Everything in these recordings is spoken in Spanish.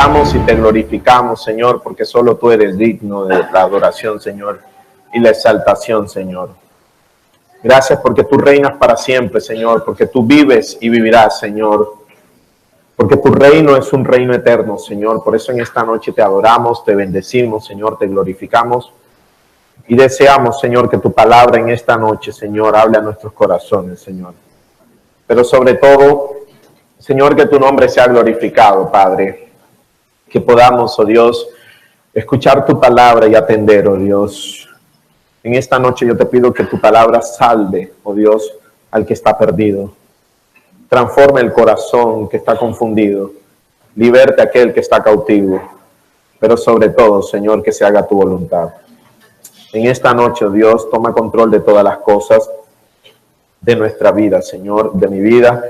adoramos y te glorificamos, Señor, porque solo tú eres digno de la adoración, Señor, y la exaltación, Señor. Gracias porque tú reinas para siempre, Señor, porque tú vives y vivirás, Señor, porque tu reino es un reino eterno, Señor. Por eso en esta noche te adoramos, te bendecimos, Señor, te glorificamos y deseamos, Señor, que tu palabra en esta noche, Señor, hable a nuestros corazones, Señor. Pero sobre todo, Señor, que tu nombre sea glorificado, Padre. Que podamos, oh Dios, escuchar tu palabra y atender, oh Dios. En esta noche yo te pido que tu palabra salve, oh Dios, al que está perdido. Transforme el corazón que está confundido. Liberte a aquel que está cautivo. Pero sobre todo, Señor, que se haga tu voluntad. En esta noche, oh Dios, toma control de todas las cosas de nuestra vida, Señor, de mi vida.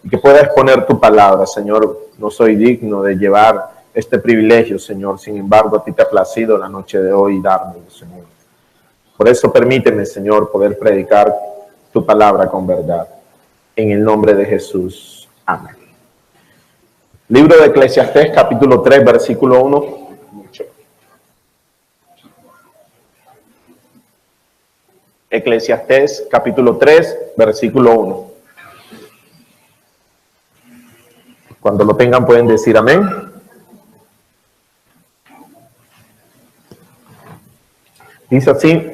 Y que pueda exponer tu palabra, Señor. No soy digno de llevar este privilegio, Señor. Sin embargo, a ti te ha placido la noche de hoy dármelo, Señor. Por eso permíteme, Señor, poder predicar tu palabra con verdad. En el nombre de Jesús. Amén. Libro de Eclesiastés, capítulo 3, versículo 1. Eclesiastés, capítulo 3, versículo 1. Cuando lo tengan pueden decir amén. Dice así: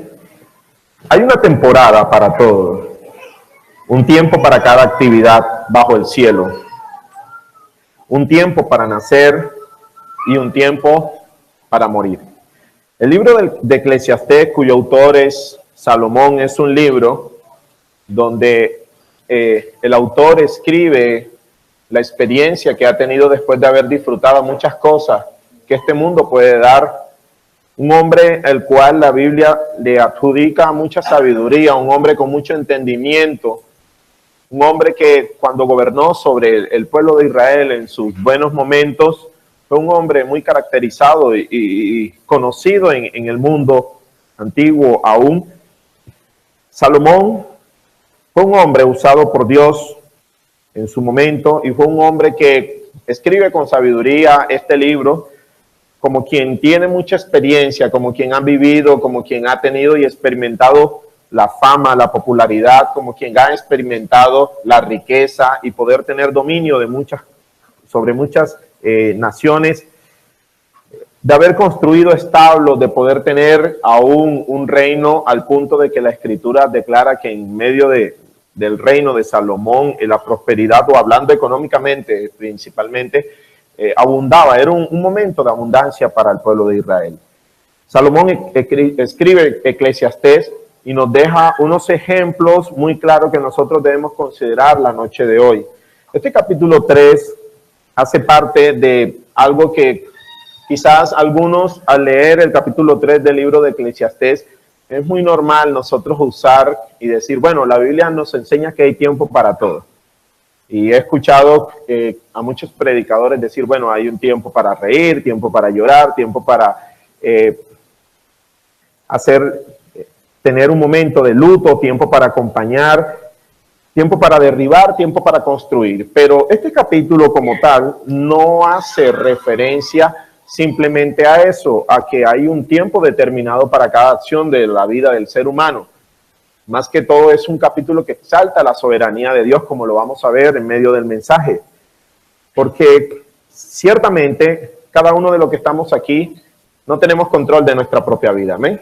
hay una temporada para todo, un tiempo para cada actividad bajo el cielo, un tiempo para nacer y un tiempo para morir. El libro de Eclesiastés, cuyo autor es Salomón, es un libro donde el autor escribe la experiencia que ha tenido después de haber disfrutado muchas cosas que este mundo puede dar. Un hombre al cual la Biblia le adjudica mucha sabiduría, un hombre con mucho entendimiento, un hombre que cuando gobernó sobre el pueblo de Israel en sus buenos momentos, fue un hombre muy caracterizado y conocido en el mundo antiguo aún. Salomón fue un hombre usado por Dios en su momento y fue un hombre que escribe con sabiduría este libro, como quien tiene mucha experiencia, como quien ha vivido, como quien ha tenido y experimentado la fama, la popularidad, como quien ha experimentado la riqueza y poder tener dominio sobre muchas naciones, de haber construido establos, de poder tener aún un reino al punto de que la Escritura declara que en medio del reino de Salomón, la prosperidad, o hablando económicamente principalmente, abundaba. Era un momento de abundancia para el pueblo de Israel. Salomón escribe Eclesiastés y nos deja unos ejemplos muy claros que nosotros debemos considerar la noche de hoy. Este capítulo 3 hace parte de algo que quizás algunos, al leer el capítulo 3 del libro de Eclesiastés, es muy normal nosotros usar y decir, bueno, la Biblia nos enseña que hay tiempo para todo. Y he escuchado a muchos predicadores decir, bueno, hay un tiempo para reír, tiempo para llorar, tiempo para tener un momento de luto, tiempo para acompañar, tiempo para derribar, tiempo para construir. Pero este capítulo como tal no hace referencia simplemente a eso, a que hay un tiempo determinado para cada acción de la vida del ser humano. Más que todo es un capítulo que exalta la soberanía de Dios, como lo vamos a ver en medio del mensaje. Porque ciertamente cada uno de los que estamos aquí no tenemos control de nuestra propia vida. ¿Amén?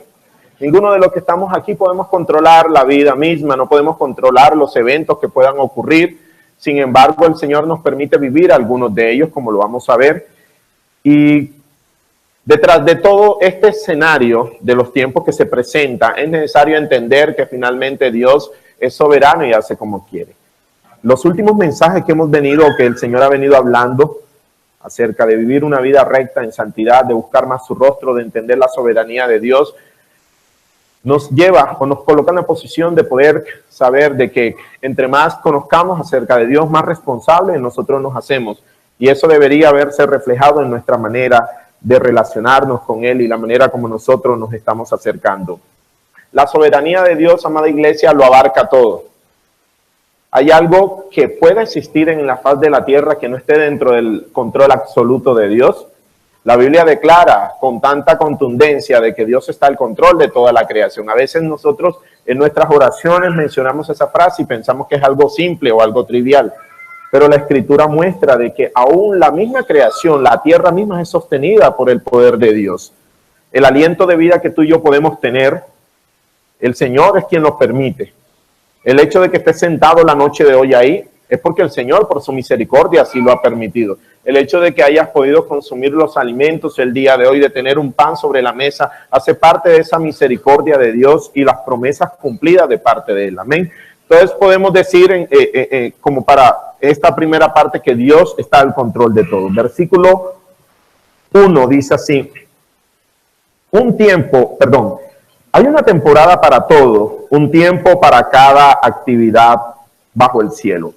Ninguno de los que estamos aquí podemos controlar la vida misma, no podemos controlar los eventos que puedan ocurrir. Sin embargo, el Señor nos permite vivir algunos de ellos, como lo vamos a ver. Y detrás de todo este escenario de los tiempos que se presenta, es necesario entender que finalmente Dios es soberano y hace como quiere. Los últimos mensajes que hemos venido, que el Señor ha venido hablando acerca de vivir una vida recta en santidad, de buscar más su rostro, de entender la soberanía de Dios, nos lleva o nos coloca en la posición de poder saber de que entre más conozcamos acerca de Dios, más responsables nosotros nos hacemos. Y eso debería verse reflejado en nuestra manera de relacionarnos con Él y la manera como nosotros nos estamos acercando. La soberanía de Dios, amada iglesia, lo abarca todo. ¿Hay algo que pueda existir en la faz de la tierra que no esté dentro del control absoluto de Dios? La Biblia declara con tanta contundencia de que Dios está al control de toda la creación. A veces nosotros en nuestras oraciones mencionamos esa frase y pensamos que es algo simple o algo trivial. Pero la Escritura muestra de que aún la misma creación, la tierra misma es sostenida por el poder de Dios. El aliento de vida que tú y yo podemos tener, el Señor es quien lo permite. El hecho de que estés sentado la noche de hoy ahí es porque el Señor, por su misericordia, así lo ha permitido. El hecho de que hayas podido consumir los alimentos el día de hoy, de tener un pan sobre la mesa, hace parte de esa misericordia de Dios y las promesas cumplidas de parte de Él. Amén. Entonces podemos decir, como para esta primera parte, que Dios está al control de todo. Versículo 1 dice así: hay una temporada para todo, un tiempo para cada actividad bajo el cielo.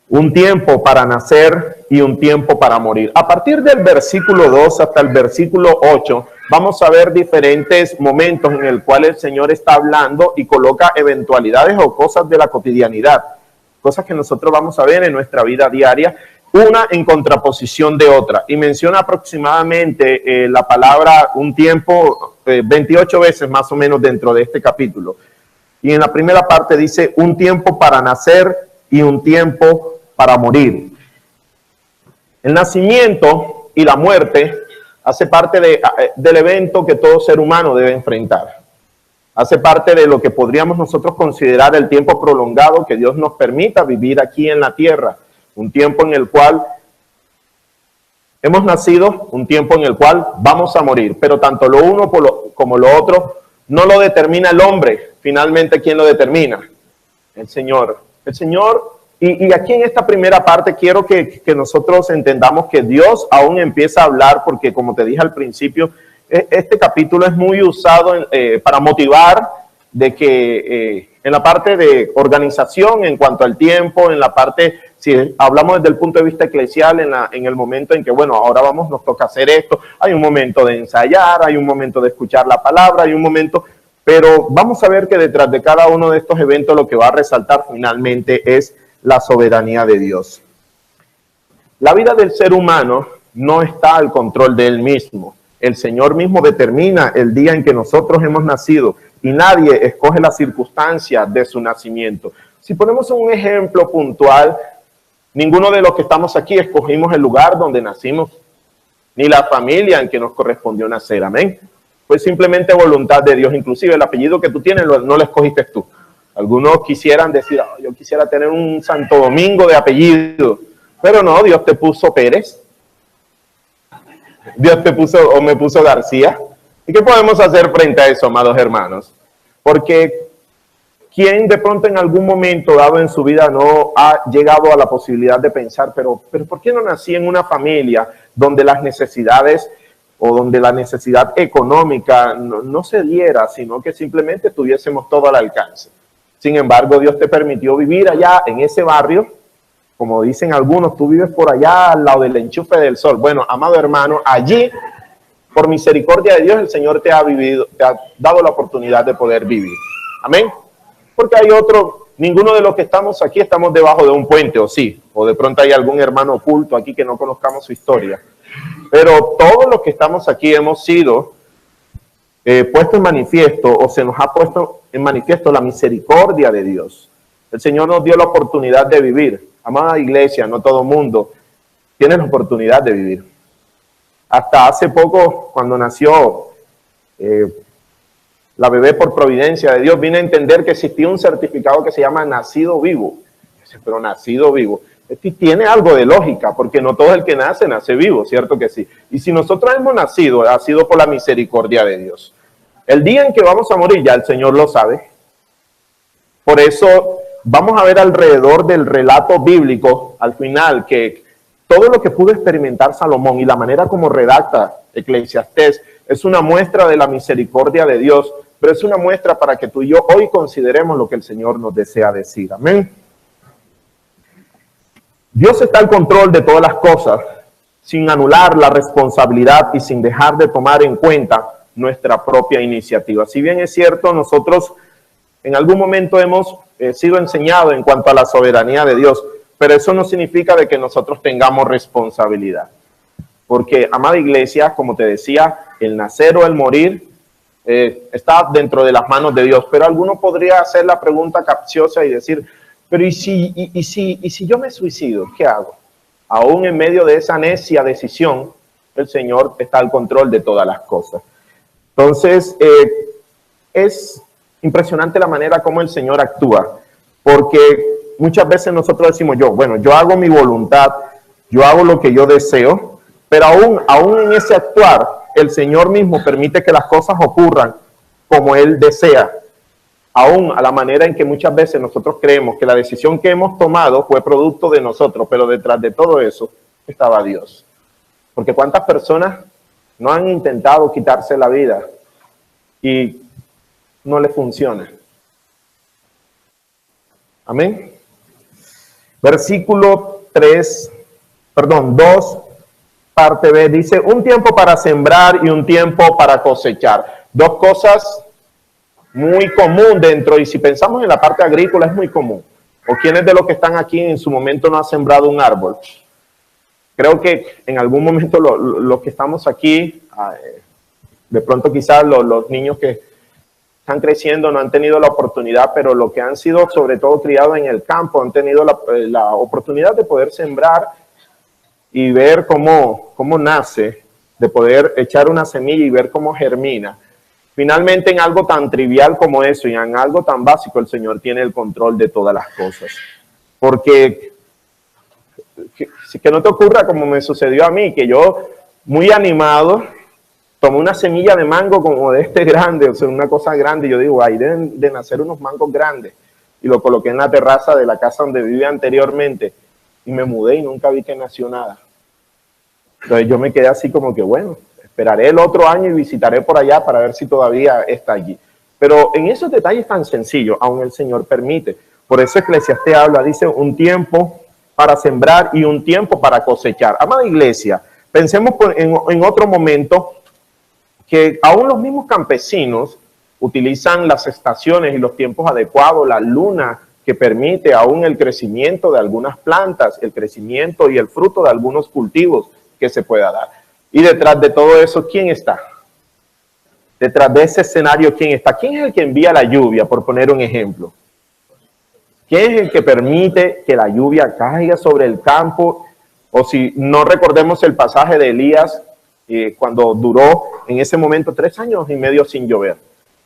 Un tiempo para nacer y un tiempo para morir. A partir del versículo 2 hasta el versículo 8, vamos a ver diferentes momentos en el cual el Señor está hablando y coloca eventualidades o cosas de la cotidianidad, cosas que nosotros vamos a ver en nuestra vida diaria, una en contraposición de otra. Y menciona aproximadamente la palabra un tiempo 28 veces más o menos dentro de este capítulo. Y en la primera parte dice un tiempo para nacer y un tiempo para morir. El nacimiento y la muerte hace parte del evento que todo ser humano debe enfrentar. Hace parte de lo que podríamos nosotros considerar el tiempo prolongado que Dios nos permita vivir aquí en la tierra. Un tiempo en el cual hemos nacido, un tiempo en el cual vamos a morir. Pero tanto lo uno como lo otro no lo determina el hombre. Finalmente, ¿quién lo determina? El Señor. El Señor. Y aquí en esta primera parte quiero que nosotros entendamos que Dios aún empieza a hablar, porque como te dije al principio, este capítulo es muy usado para motivar de que en la parte de organización, en cuanto al tiempo, en la parte, si hablamos desde el punto de vista eclesial, en el momento en que, bueno, ahora nos toca hacer esto, hay un momento de ensayar, hay un momento de escuchar la palabra, hay un momento, pero vamos a ver que detrás de cada uno de estos eventos lo que va a resaltar finalmente es la soberanía de Dios. La vida del ser humano no está al control de él mismo. El Señor mismo determina el día en que nosotros hemos nacido y nadie escoge la circunstancia de su nacimiento. Si ponemos un ejemplo puntual, ninguno de los que estamos aquí escogimos el lugar donde nacimos, ni la familia en que nos correspondió nacer. Amén. Fue simplemente voluntad de Dios. Inclusive el apellido que tú tienes no lo escogiste tú. Algunos quisieran decir, yo quisiera tener un Santo Domingo de apellido, pero no, Dios te puso Pérez, Dios te puso o me puso García. ¿Y qué podemos hacer frente a eso, amados hermanos? Porque quien de pronto en algún momento dado en su vida no ha llegado a la posibilidad de pensar, pero ¿por qué no nací en una familia donde las necesidades o donde la necesidad económica no se diera, sino que simplemente tuviésemos todo al alcance? Sin embargo, Dios te permitió vivir allá en ese barrio, como dicen algunos, tú vives por allá al lado del enchufe del sol. Bueno, amado hermano, allí, por misericordia de Dios, el Señor te ha dado la oportunidad de poder vivir. Amén. Porque hay ninguno de los que estamos aquí estamos debajo de un puente, o sí, o de pronto hay algún hermano oculto aquí que no conozcamos su historia. Pero todos los que estamos aquí hemos sido puesto en manifiesto, o se nos ha puesto en manifiesto la misericordia de Dios. El Señor nos dio la oportunidad de vivir. Amada iglesia, no todo mundo tiene la oportunidad de vivir. Hasta hace poco, cuando nació la bebé por providencia de Dios, vine a entender que existía un certificado que se llama nacido vivo. Pero nacido vivo. Tiene algo de lógica, porque no todo el que nace vivo, ¿cierto que sí? Y si nosotros hemos nacido, ha sido por la misericordia de Dios. El día en que vamos a morir, ya el Señor lo sabe. Por eso vamos a ver alrededor del relato bíblico, al final, que todo lo que pudo experimentar Salomón y la manera como redacta Eclesiastés es una muestra de la misericordia de Dios, pero es una muestra para que tú y yo hoy consideremos lo que el Señor nos desea decir. Amén. Dios está al control de todas las cosas, sin anular la responsabilidad y sin dejar de tomar en cuenta nuestra propia iniciativa. Si bien es cierto, nosotros en algún momento hemos sido enseñados en cuanto a la soberanía de Dios, pero eso no significa de que nosotros tengamos responsabilidad. Porque, amada iglesia, como te decía, el nacer o el morir está dentro de las manos de Dios. Pero alguno podría hacer la pregunta capciosa y decir, pero ¿y si yo me suicido? ¿Qué hago? Aún en medio de esa necia decisión, el Señor está al control de todas las cosas. Entonces, es impresionante la manera como el Señor actúa, porque muchas veces nosotros decimos, yo hago mi voluntad, yo hago lo que yo deseo, pero aún en ese actuar, el Señor mismo permite que las cosas ocurran como Él desea, aún a la manera en que muchas veces nosotros creemos que la decisión que hemos tomado fue producto de nosotros, pero detrás de todo eso estaba Dios. Porque cuántas personas no han intentado quitarse la vida y no les funciona. Amén. Versículo 2, parte B, dice, un tiempo para sembrar y un tiempo para cosechar. Dos cosas muy común dentro, y si pensamos en la parte agrícola es muy común. ¿O quiénes de los que están aquí en su momento no ha sembrado un árbol? Creo que en algún momento los que estamos aquí, de pronto quizás los niños que están creciendo no han tenido la oportunidad, pero los que han sido sobre todo criados en el campo han tenido la oportunidad de poder sembrar y ver cómo nace, de poder echar una semilla y ver cómo germina. Finalmente, en algo tan trivial como eso y en algo tan básico, el Señor tiene el control de todas las cosas. Porque que no te ocurra como me sucedió a mí, que yo, muy animado, tomé una semilla de mango como de grande, o sea, una cosa grande, y yo digo, ahí deben de nacer unos mangos grandes, y lo coloqué en la terraza de la casa donde vivía anteriormente, y me mudé y nunca vi que nació nada. Entonces yo me quedé así como que, bueno, esperaré el otro año y visitaré por allá para ver si todavía está allí. Pero en esos detalles tan sencillos, aún el Señor permite. Por eso Eclesiastés habla, dice, un tiempo para sembrar y un tiempo para cosechar. Amada iglesia, pensemos en otro momento que aún los mismos campesinos utilizan las estaciones y los tiempos adecuados, la luna que permite aún el crecimiento de algunas plantas, el crecimiento y el fruto de algunos cultivos que se pueda dar. Y detrás de todo eso, ¿quién está? Detrás de ese escenario, ¿quién está? ¿Quién es el que envía la lluvia, por poner un ejemplo? ¿Quién es el que permite que la lluvia caiga sobre el campo? O si no recordemos el pasaje de Elías, cuando duró en ese momento 3 años y medio sin llover.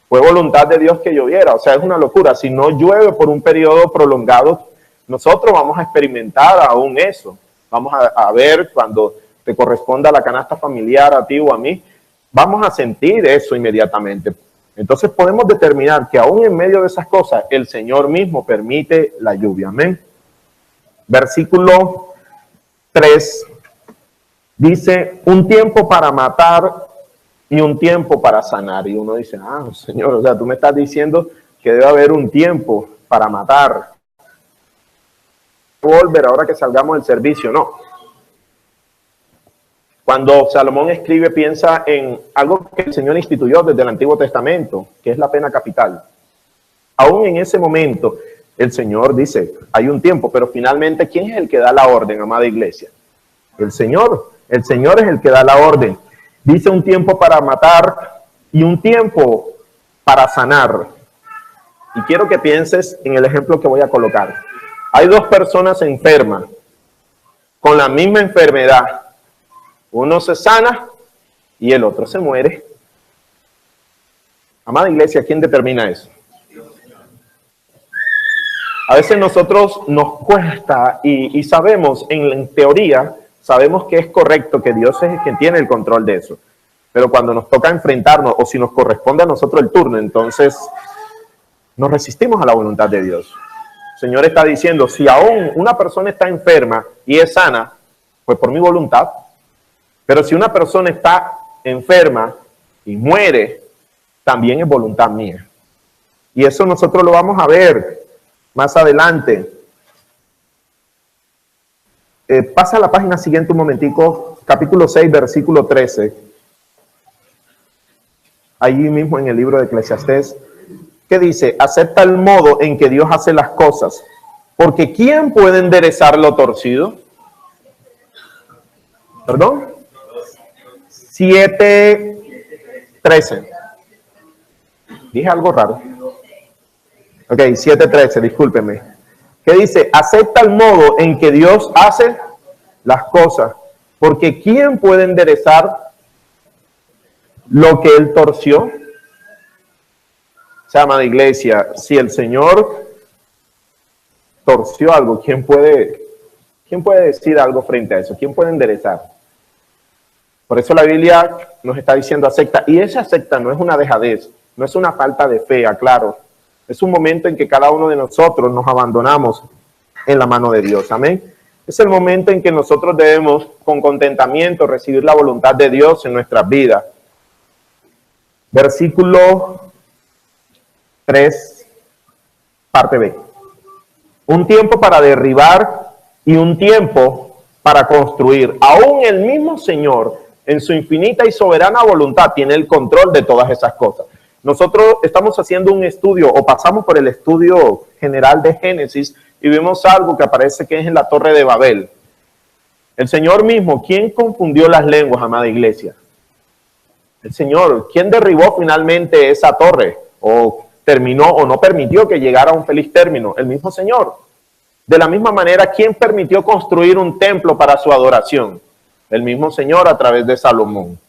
Fue voluntad de Dios que lloviera. O sea, es una locura. Si no llueve por un periodo prolongado, nosotros vamos a experimentar aún eso. Vamos a ver cuando te corresponda la canasta familiar a ti o a mí, vamos a sentir eso inmediatamente. Entonces podemos determinar que aún en medio de esas cosas, el Señor mismo permite la lluvia. Amén. Versículo 3 dice, un tiempo para matar y un tiempo para sanar. Y uno dice, Señor, o sea, tú me estás diciendo que debe haber un tiempo para matar. Volver ahora que salgamos del servicio, no. Cuando Salomón escribe, piensa en algo que el Señor instituyó desde el Antiguo Testamento, que es la pena capital. Aún en ese momento, el Señor dice, hay un tiempo, pero finalmente, ¿quién es el que da la orden, amada iglesia? El Señor es el que da la orden. Dice un tiempo para matar y un tiempo para sanar. Y quiero que pienses en el ejemplo que voy a colocar. Hay 2 personas enfermas con la misma enfermedad. Uno se sana y el otro se muere. Amada iglesia, ¿quién determina eso? A veces nosotros nos cuesta y sabemos, en teoría, sabemos que es correcto, que Dios es quien tiene el control de eso. Pero cuando nos toca enfrentarnos o si nos corresponde a nosotros el turno, entonces nos resistimos a la voluntad de Dios. El Señor está diciendo, si aún una persona está enferma y es sana, pues por mi voluntad. Pero si una persona está enferma y muere, también es voluntad mía. Y eso nosotros lo vamos a ver más adelante. Pasa a la página siguiente un momentico, capítulo 6, versículo 13. Allí mismo en el libro de Eclesiastés, que dice, acepta el modo en que Dios hace las cosas, porque ¿quién puede enderezar lo torcido? ¿Perdón? 7:13. Dije algo raro. Ok, 7:13, discúlpenme. ¿Qué dice? Acepta el modo en que Dios hace las cosas, porque ¿quién puede enderezar lo que Él torció? O sea, amada iglesia, si el Señor torció algo, ¿quién puede decir algo frente a eso? ¿Quién puede enderezar? Por eso la Biblia nos está diciendo acepta, y esa acepta no es una dejadez, no es una falta de fe, aclaro. Es un momento en que cada uno de nosotros nos abandonamos en la mano de Dios, amén. Es el momento en que nosotros debemos con contentamiento recibir la voluntad de Dios en nuestras vidas. Versículo 3, parte B. Un tiempo para derribar y un tiempo para construir. Aún el mismo Señor, en su infinita y soberana voluntad, tiene el control de todas esas cosas. Nosotros estamos haciendo un estudio, o pasamos por el estudio general de Génesis, y vemos algo que aparece que es en la Torre de Babel. El Señor mismo, ¿quién confundió las lenguas, amada iglesia? El Señor. ¿Quién derribó finalmente esa torre? ¿O terminó o no permitió que llegara a un feliz término? El mismo Señor. De la misma manera, ¿quién permitió construir un templo para su adoración? El mismo Señor a través de Salomón.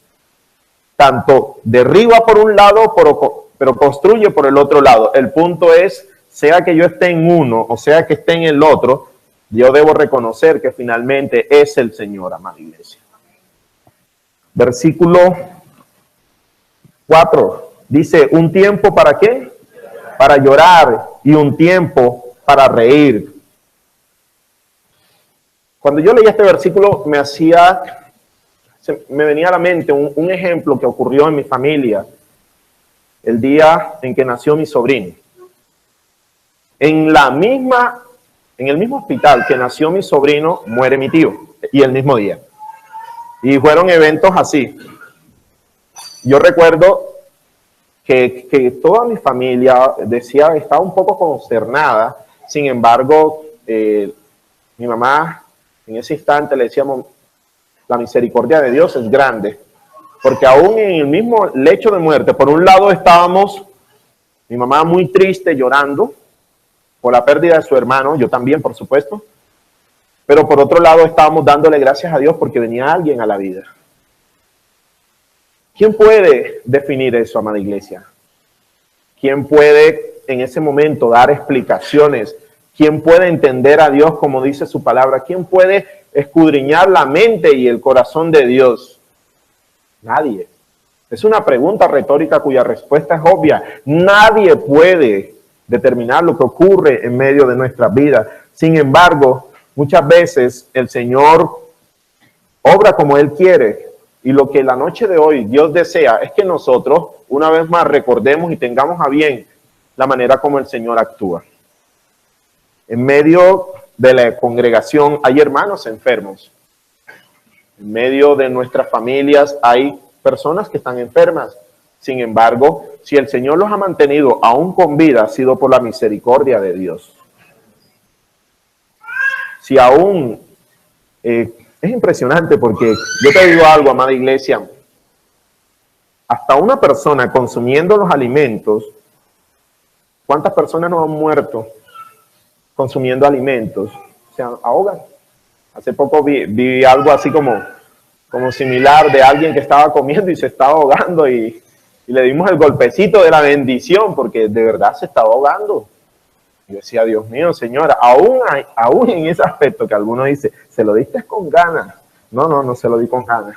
Tanto derriba por un lado, pero construye por el otro lado. El punto es, sea que yo esté en uno o sea que esté en el otro, yo debo reconocer que finalmente es el Señor, amada iglesia. Versículo 4 dice, ¿un tiempo para qué? Para llorar y un tiempo para reír. Cuando yo leía este versículo me venía a la mente un ejemplo que ocurrió en mi familia el día en que nació mi sobrino. En el mismo hospital que nació mi sobrino, muere mi tío, y el mismo día. Y fueron eventos así. Yo recuerdo que toda mi familia estaba un poco consternada. Sin embargo, mi mamá en ese instante le decíamos, la misericordia de Dios es grande, porque aún en el mismo lecho de muerte, por un lado estábamos, mi mamá muy triste, llorando por la pérdida de su hermano, yo también, por supuesto, pero por otro lado estábamos dándole gracias a Dios porque venía alguien a la vida. ¿Quién puede definir eso, amada iglesia? ¿Quién puede en ese momento dar explicaciones? ¿Quién puede entender a Dios como dice su palabra? ¿Quién puede escudriñar la mente y el corazón de Dios? Nadie. Es una pregunta retórica cuya respuesta es obvia. Nadie puede determinar lo que ocurre en medio de nuestras vidas. Sin embargo, muchas veces el Señor obra como Él quiere. Y lo que la noche de hoy Dios desea es que nosotros, una vez más, recordemos y tengamos a bien la manera como el Señor actúa. En medio de la congregación hay hermanos enfermos. En medio de nuestras familias hay personas que están enfermas. Sin embargo, si el Señor los ha mantenido aún con vida, ha sido por la misericordia de Dios. Si aún... es impresionante porque yo te digo algo, amada iglesia. Hasta una persona consumiendo los alimentos, ¿cuántas personas no han muerto consumiendo alimentos? Se ahogan. Hace poco vi algo así como similar de alguien que estaba comiendo y se estaba ahogando y le dimos el golpecito de la bendición porque de verdad se estaba ahogando. Yo decía, Dios mío, Señora, aún en ese aspecto que alguno dice, ¿se lo diste con ganas? No se lo di con ganas.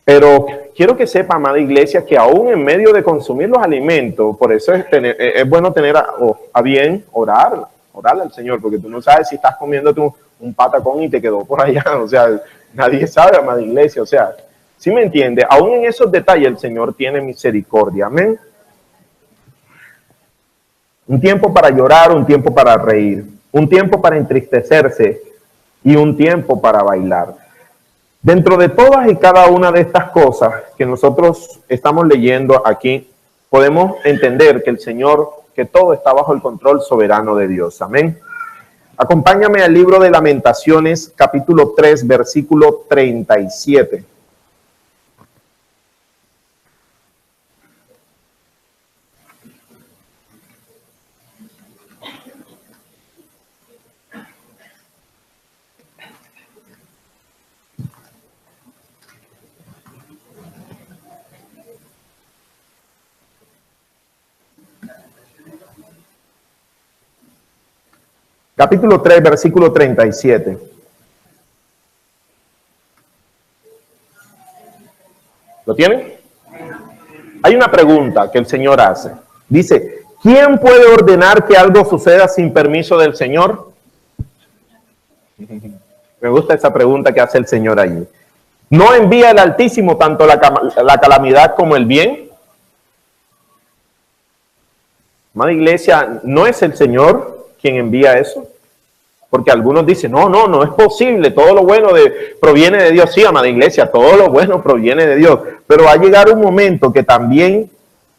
Pero quiero que sepa, amada iglesia, que aún en medio de consumir los alimentos, por eso es bueno tener a bien orarle al Señor, porque tú no sabes si estás comiéndote un patacón y te quedó por allá, o sea, nadie sabe, amada iglesia, o sea, ¿sí me entiende? Aún en esos detalles el Señor tiene misericordia, amén. Un tiempo para llorar, un tiempo para reír, un tiempo para entristecerse y un tiempo para bailar. Dentro de todas y cada una de estas cosas que nosotros estamos leyendo aquí, podemos entender que el Señor, que todo está bajo el control soberano de Dios. Amén. Acompáñame al libro de Lamentaciones, capítulo 3, versículo 37. Capítulo 3, versículo 37. ¿Lo tienen? Hay una pregunta que el Señor hace. Dice, ¿quién puede ordenar que algo suceda sin permiso del Señor? Me gusta esa pregunta que hace el Señor allí. ¿No envía el Altísimo tanto la calamidad como el bien? Amada iglesia, ¿no es el Señor quien envía eso? Porque algunos dicen, no es posible, todo lo bueno proviene de Dios. Sí, amada iglesia, todo lo bueno proviene de Dios. Pero va a llegar un momento que también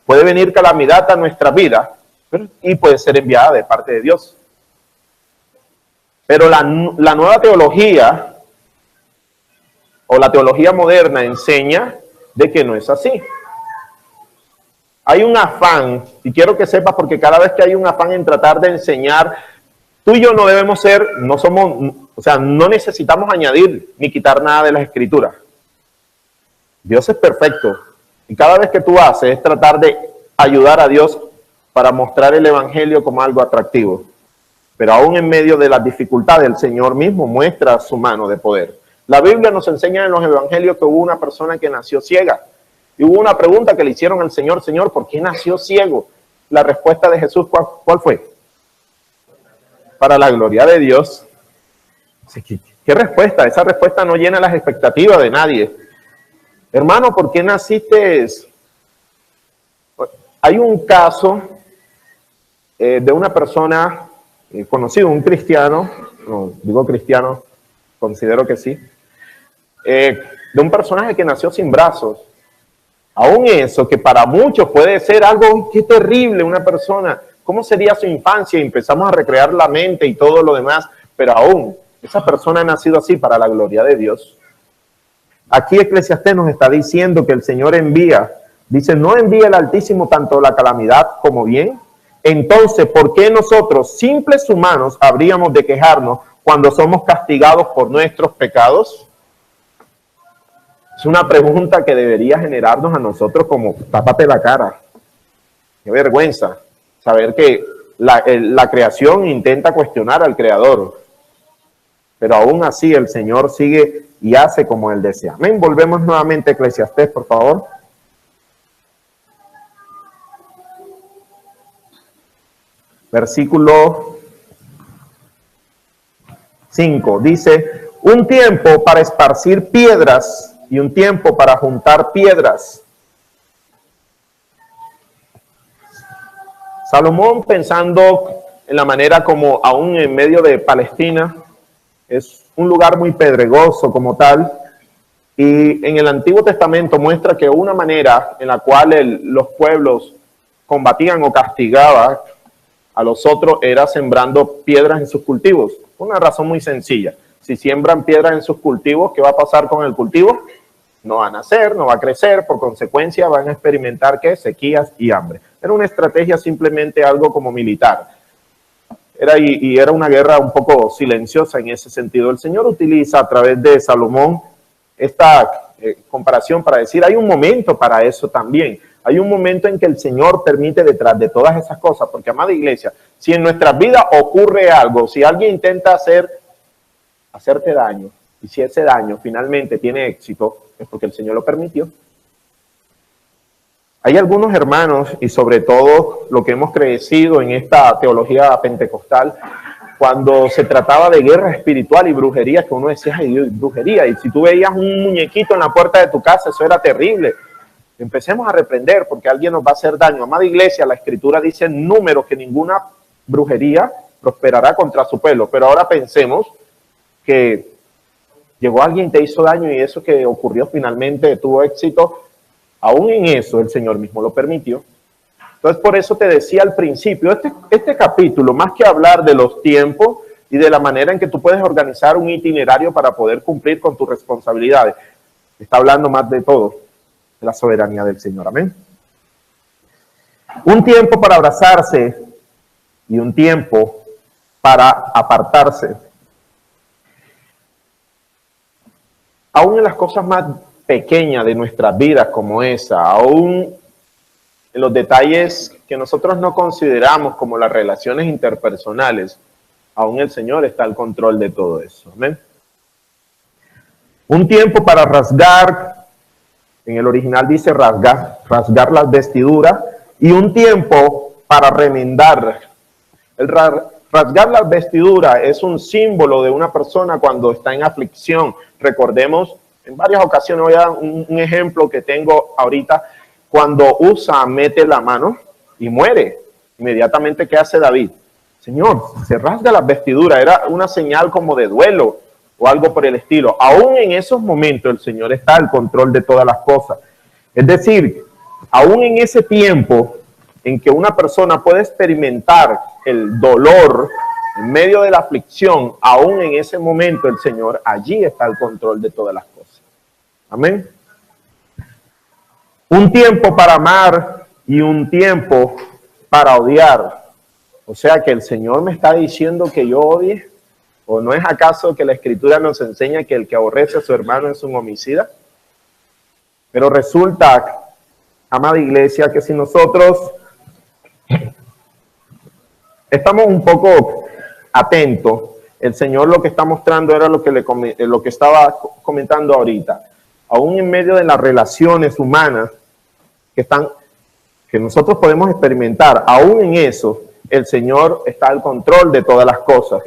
puede venir calamidad a nuestra vida y puede ser enviada de parte de Dios. Pero la nueva teología o la teología moderna enseña de que no es así. Hay un afán, y quiero que sepas, porque cada vez que hay un afán en tratar de enseñar, tú y yo no debemos ser, no necesitamos añadir ni quitar nada de las escrituras. Dios es perfecto, y cada vez que tú haces es tratar de ayudar a Dios para mostrar el evangelio como algo atractivo. Pero aún en medio de las dificultades, el Señor mismo muestra su mano de poder. La Biblia nos enseña en los evangelios que hubo una persona que nació ciega. Y hubo una pregunta que le hicieron al Señor, Señor, ¿por qué nació ciego? La respuesta de Jesús, ¿cuál fue? Para la gloria de Dios. ¿Qué respuesta? Esa respuesta no llena las expectativas de nadie. Hermano, ¿por qué naciste? Hay un caso de una persona conocido, un cristiano, no digo cristiano, considero que sí, de un personaje que nació sin brazos. Aún eso, que para muchos puede ser algo, qué terrible, una persona, ¿cómo sería su infancia? Y empezamos a recrear la mente y todo lo demás, pero aún, esa persona ha nacido así para la gloria de Dios. Aquí Eclesiastés nos está diciendo que el Señor envía, dice, ¿no envía el Altísimo tanto la calamidad como bien? Entonces, ¿por qué nosotros, simples humanos, habríamos de quejarnos cuando somos castigados por nuestros pecados? Es una pregunta que debería generarnos a nosotros como, tápate la cara. Qué vergüenza saber que la creación intenta cuestionar al Creador. Pero aún así el Señor sigue y hace como Él desea. Amén. Volvemos nuevamente a Eclesiastés, por favor. Versículo 5. Dice, un tiempo para esparcir piedras y un tiempo para juntar piedras. Salomón, pensando en la manera como aún en medio de Palestina, es un lugar muy pedregoso como tal, y en el Antiguo Testamento muestra que una manera en la cual los pueblos combatían o castigaban a los otros era sembrando piedras en sus cultivos. Una razón muy sencilla. Si siembran piedras en sus cultivos, ¿qué va a pasar con el cultivo? No va a nacer, no va a crecer, por consecuencia van a experimentar ¿qué? Sequías y hambre. Era una estrategia simplemente algo como militar. Era una guerra un poco silenciosa en ese sentido. El Señor utiliza a través de Salomón esta comparación para decir, hay un momento para eso también. Hay un momento en que el Señor permite detrás de todas esas cosas, porque amada iglesia, si en nuestras vidas ocurre algo, si alguien intenta hacerte daño, y si ese daño finalmente tiene éxito, es porque el Señor lo permitió. Hay algunos hermanos, y sobre todo lo que hemos crecido en esta teología pentecostal, cuando se trataba de guerra espiritual y brujería, que uno decía, ay Dios, brujería, y si tú veías un muñequito en la puerta de tu casa, eso era terrible. Empecemos a reprender porque alguien nos va a hacer daño. Amada iglesia, la Escritura dice en Números que ninguna brujería prosperará contra su pueblo, pero ahora pensemos que llegó alguien, te hizo daño y eso que ocurrió finalmente tuvo éxito. Aún en eso el Señor mismo lo permitió. Entonces por eso te decía al principio, este capítulo, más que hablar de los tiempos y de la manera en que tú puedes organizar un itinerario para poder cumplir con tus responsabilidades, está hablando más de todo, de la soberanía del Señor. Amén. Un tiempo para abrazarse y un tiempo para apartarse. Aún en las cosas más pequeñas de nuestras vidas como esa, aún en los detalles que nosotros no consideramos como las relaciones interpersonales, Aún el Señor está al control de todo eso. Amén. Un tiempo para rasgar, en el original dice rasgar las vestiduras, y un tiempo para remendar. Rasgar las vestiduras es un símbolo de una persona cuando está en aflicción. Recordemos, en varias ocasiones, voy a dar un ejemplo que tengo ahorita, cuando Usa mete la mano y muere. Inmediatamente, ¿qué hace David? Señor, se rasga las vestiduras, era una señal como de duelo o algo por el estilo. Aún en esos momentos el Señor está al control de todas las cosas. Es decir, aún en ese tiempo en que una persona puede experimentar el dolor en medio de la aflicción, aún en ese momento el Señor allí está al control de todas las cosas. Amén. Un tiempo para amar y un tiempo para odiar. O sea que el Señor me está diciendo que yo odie. ¿O no es acaso que la Escritura nos enseña que el que aborrece a su hermano es un homicida? Pero resulta, amada iglesia, que si nosotros estamos un poco atentos, el Señor lo que está mostrando era lo que estaba comentando ahorita. Aún en medio de las relaciones humanas que nosotros podemos experimentar, aún en eso, el Señor está al control de todas las cosas.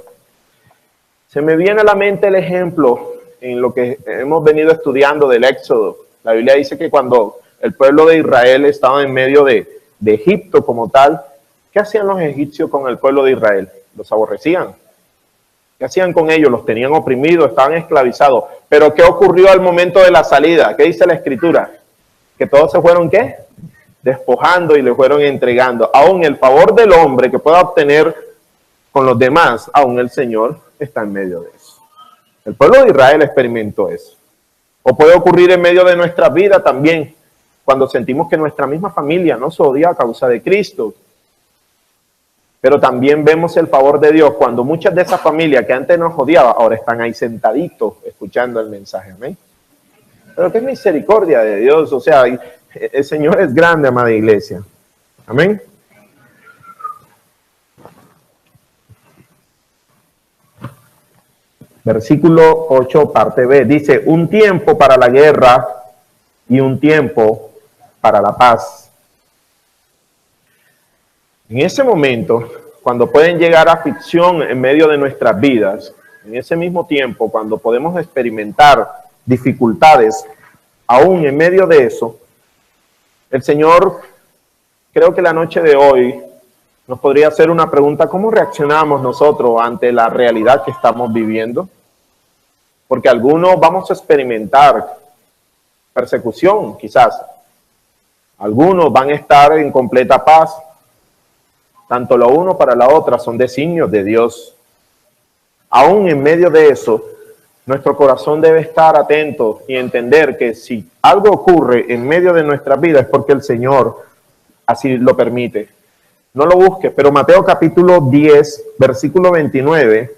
Se me viene a la mente el ejemplo en lo que hemos venido estudiando del Éxodo. La Biblia dice que cuando el pueblo de Israel estaba en medio de Egipto como tal, ¿qué hacían los egipcios con el pueblo de Israel? Los aborrecían. ¿Qué hacían con ellos? Los tenían oprimidos, estaban esclavizados. Pero ¿qué ocurrió al momento de la salida? ¿Qué dice la Escritura? Que todos se fueron, ¿qué? Despojando y le fueron entregando. Aún el favor del hombre que pueda obtener con los demás, aún el Señor está en medio de eso. El pueblo de Israel experimentó eso. O puede ocurrir en medio de nuestra vida también, cuando sentimos que nuestra misma familia nos odia a causa de Cristo. Pero también vemos el favor de Dios cuando muchas de esas familias que antes nos odiaban, ahora están ahí sentaditos escuchando el mensaje. Amén. Pero qué misericordia de Dios. O sea, el Señor es grande, amada iglesia. Amén. Versículo 8, parte B, dice, un tiempo para la guerra y un tiempo para la paz. En ese momento, cuando pueden llegar a aflicción en medio de nuestras vidas, en ese mismo tiempo, cuando podemos experimentar dificultades, aún en medio de eso, el Señor, creo que la noche de hoy, nos podría hacer una pregunta: ¿cómo reaccionamos nosotros ante la realidad que estamos viviendo? Porque algunos vamos a experimentar persecución, quizás. Algunos van a estar en completa paz. Tanto lo uno para la otra son designios de Dios. Aún en medio de eso, nuestro corazón debe estar atento y entender que si algo ocurre en medio de nuestra vida es porque el Señor así lo permite. No lo busques, pero Mateo capítulo 10, versículo 29,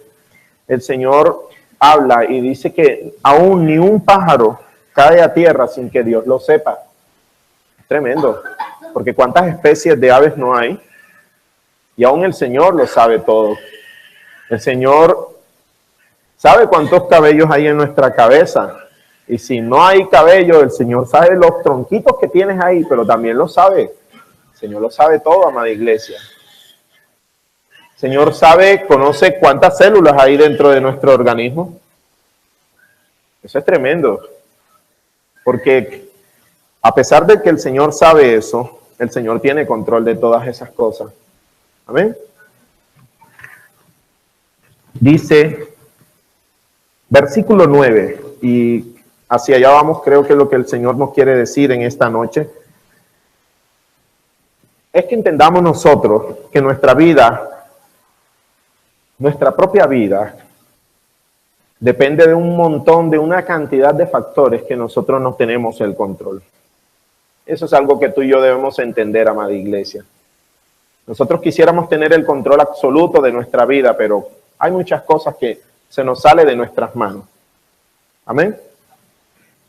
el Señor habla y dice que aún ni un pájaro cae a tierra sin que Dios lo sepa. Tremendo, porque cuántas especies de aves no hay, y aún el Señor lo sabe todo. El Señor sabe cuántos cabellos hay en nuestra cabeza, y si no hay cabello, el Señor sabe los tronquitos que tienes ahí, pero también lo sabe. El Señor lo sabe todo, amada iglesia. El Señor sabe, conoce cuántas células hay dentro de nuestro organismo. Eso es tremendo, porque a pesar de que el Señor sabe eso, el Señor tiene control de todas esas cosas. Amén. Dice, versículo 9, y hacia allá vamos, creo que lo que el Señor nos quiere decir en esta noche, es que entendamos nosotros que nuestra vida, nuestra propia vida, depende de un montón, de una cantidad de factores que nosotros no tenemos el control. Eso es algo que tú y yo debemos entender, amada iglesia. Nosotros quisiéramos tener el control absoluto de nuestra vida, pero hay muchas cosas que se nos sale de nuestras manos. Amén.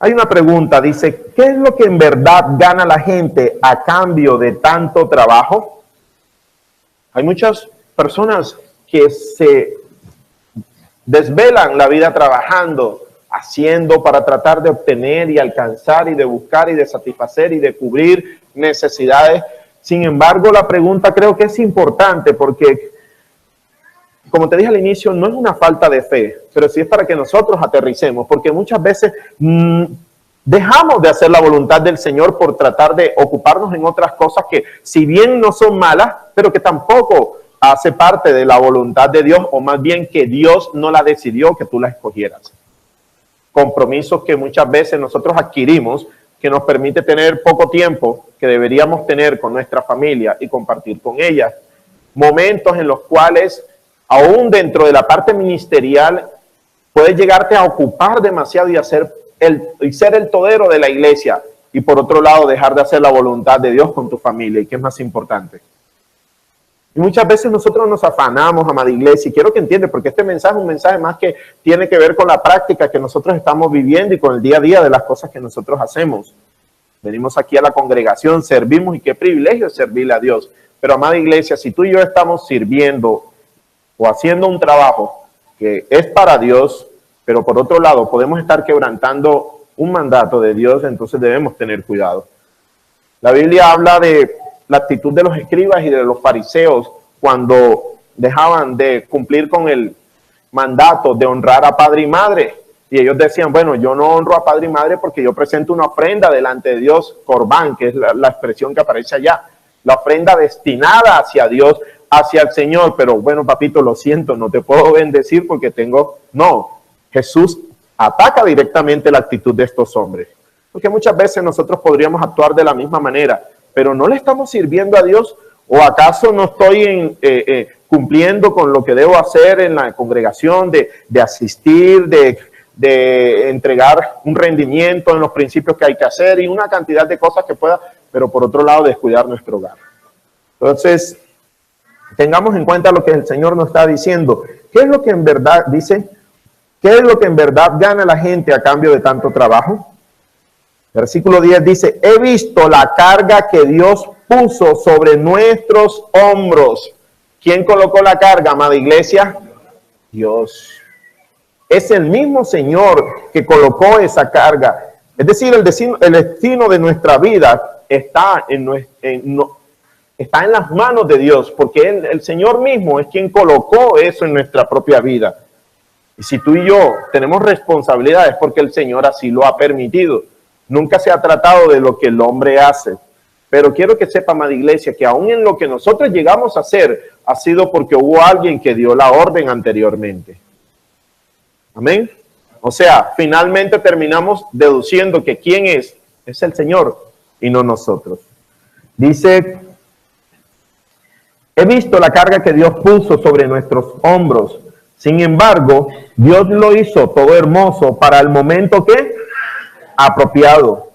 Hay una pregunta, dice, ¿qué es lo que en verdad gana la gente a cambio de tanto trabajo? Hay muchas personas que se desvelan la vida trabajando, haciendo para tratar de obtener y alcanzar y de buscar y de satisfacer y de cubrir necesidades. Sin embargo, la pregunta creo que es importante porque, como te dije al inicio, no es una falta de fe, pero sí es para que nosotros aterricemos, porque muchas veces dejamos de hacer la voluntad del Señor por tratar de ocuparnos en otras cosas que, si bien no son malas, pero que tampoco hace parte de la voluntad de Dios, o más bien que Dios no la decidió que tú la escogieras. Compromisos que muchas veces nosotros adquirimos, que nos permite tener poco tiempo que deberíamos tener con nuestra familia y compartir con ella. Momentos en los cuales, aún dentro de la parte ministerial, puedes llegarte a ocupar demasiado y ser el todero de la iglesia, y por otro lado dejar de hacer la voluntad de Dios con tu familia, y que es más importante. Y muchas veces nosotros nos afanamos, amada iglesia, y quiero que entiendas, porque este mensaje es un mensaje más que tiene que ver con la práctica que nosotros estamos viviendo y con el día a día de las cosas que nosotros hacemos. Venimos aquí a la congregación, servimos, y qué privilegio es servirle a Dios. Pero, amada iglesia, si tú y yo estamos sirviendo o haciendo un trabajo que es para Dios, pero por otro lado podemos estar quebrantando un mandato de Dios, entonces debemos tener cuidado. La Biblia habla de la actitud de los escribas y de los fariseos cuando dejaban de cumplir con el mandato de honrar a padre y madre. Y ellos decían, bueno, yo no honro a padre y madre porque yo presento una ofrenda delante de Dios, corbán, que es la expresión que aparece allá, la ofrenda destinada hacia Dios, hacia el Señor. Pero bueno, papito, lo siento, no te puedo bendecir porque tengo... No, Jesús ataca directamente la actitud de estos hombres. Porque muchas veces nosotros podríamos actuar de la misma manera, pero no le estamos sirviendo a Dios. ¿O acaso no estoy cumpliendo con lo que debo hacer en la congregación, de asistir, de entregar un rendimiento en los principios que hay que hacer y una cantidad de cosas que pueda, pero por otro lado descuidar nuestro hogar? Entonces, tengamos en cuenta lo que el Señor nos está diciendo. ¿Qué es lo que en verdad dice? ¿Qué es lo que en verdad gana la gente a cambio de tanto trabajo? Versículo 10 dice, he visto la carga que Dios puso sobre nuestros hombros. ¿Quién colocó la carga, amada iglesia? Dios. Es el mismo Señor que colocó esa carga. Es decir, el destino de nuestra vida está está en las manos de Dios, porque el Señor mismo es quien colocó eso en nuestra propia vida. Y si tú y yo tenemos responsabilidades, porque el Señor así lo ha permitido. Nunca se ha tratado de lo que el hombre hace. Pero quiero que sepa, amada iglesia, que aún en lo que nosotros llegamos a hacer, ha sido porque hubo alguien que dio la orden anteriormente. Amén. O sea, finalmente terminamos deduciendo que ¿quién es? Es el Señor y no nosotros. Dice, he visto la carga que Dios puso sobre nuestros hombros. Sin embargo, Dios lo hizo todo hermoso para el momento que apropiado.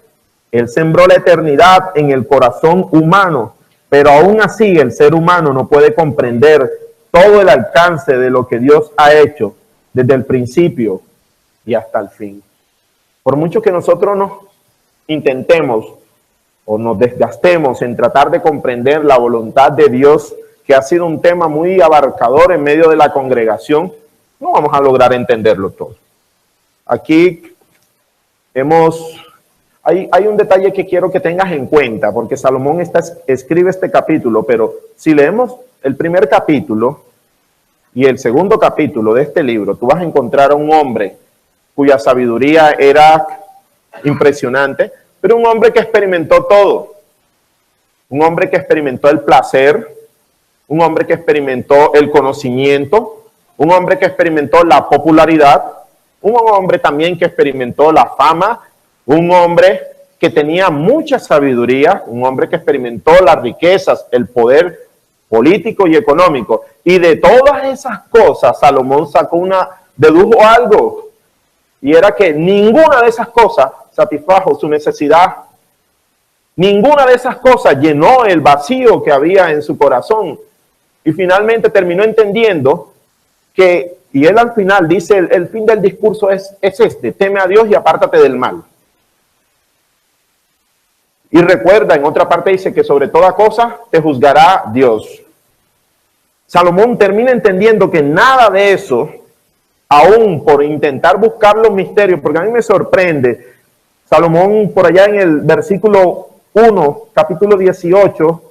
Él sembró la eternidad en el corazón humano, pero aún así el ser humano no puede comprender todo el alcance de lo que Dios ha hecho desde el principio y hasta el fin. Por mucho que nosotros nos intentemos o nos desgastemos en tratar de comprender la voluntad de Dios, que ha sido un tema muy abarcador en medio de la congregación, no vamos a lograr entenderlo todo. Aquí hay un detalle que quiero que tengas en cuenta, porque Salomón escribe este capítulo, pero si leemos el primer capítulo y el segundo capítulo de este libro, tú vas a encontrar a un hombre cuya sabiduría era impresionante, pero un hombre que experimentó todo. Un hombre que experimentó el placer, un hombre que experimentó el conocimiento, un hombre que experimentó la popularidad, un hombre también que experimentó la fama, un hombre que tenía mucha sabiduría, un hombre que experimentó las riquezas, el poder político y económico. Y de todas esas cosas, Salomón dedujo algo, y era que ninguna de esas cosas satisfajo su necesidad. Ninguna de esas cosas llenó el vacío que había en su corazón. Y finalmente terminó entendiendo que, y él al final dice, el fin del discurso es este: teme a Dios y apártate del mal. Y recuerda, en otra parte dice que sobre toda cosa te juzgará Dios. Salomón termina entendiendo que nada de eso aún por intentar buscar los misterios, porque a mí me sorprende, Salomón por allá en el versículo 1, capítulo 18,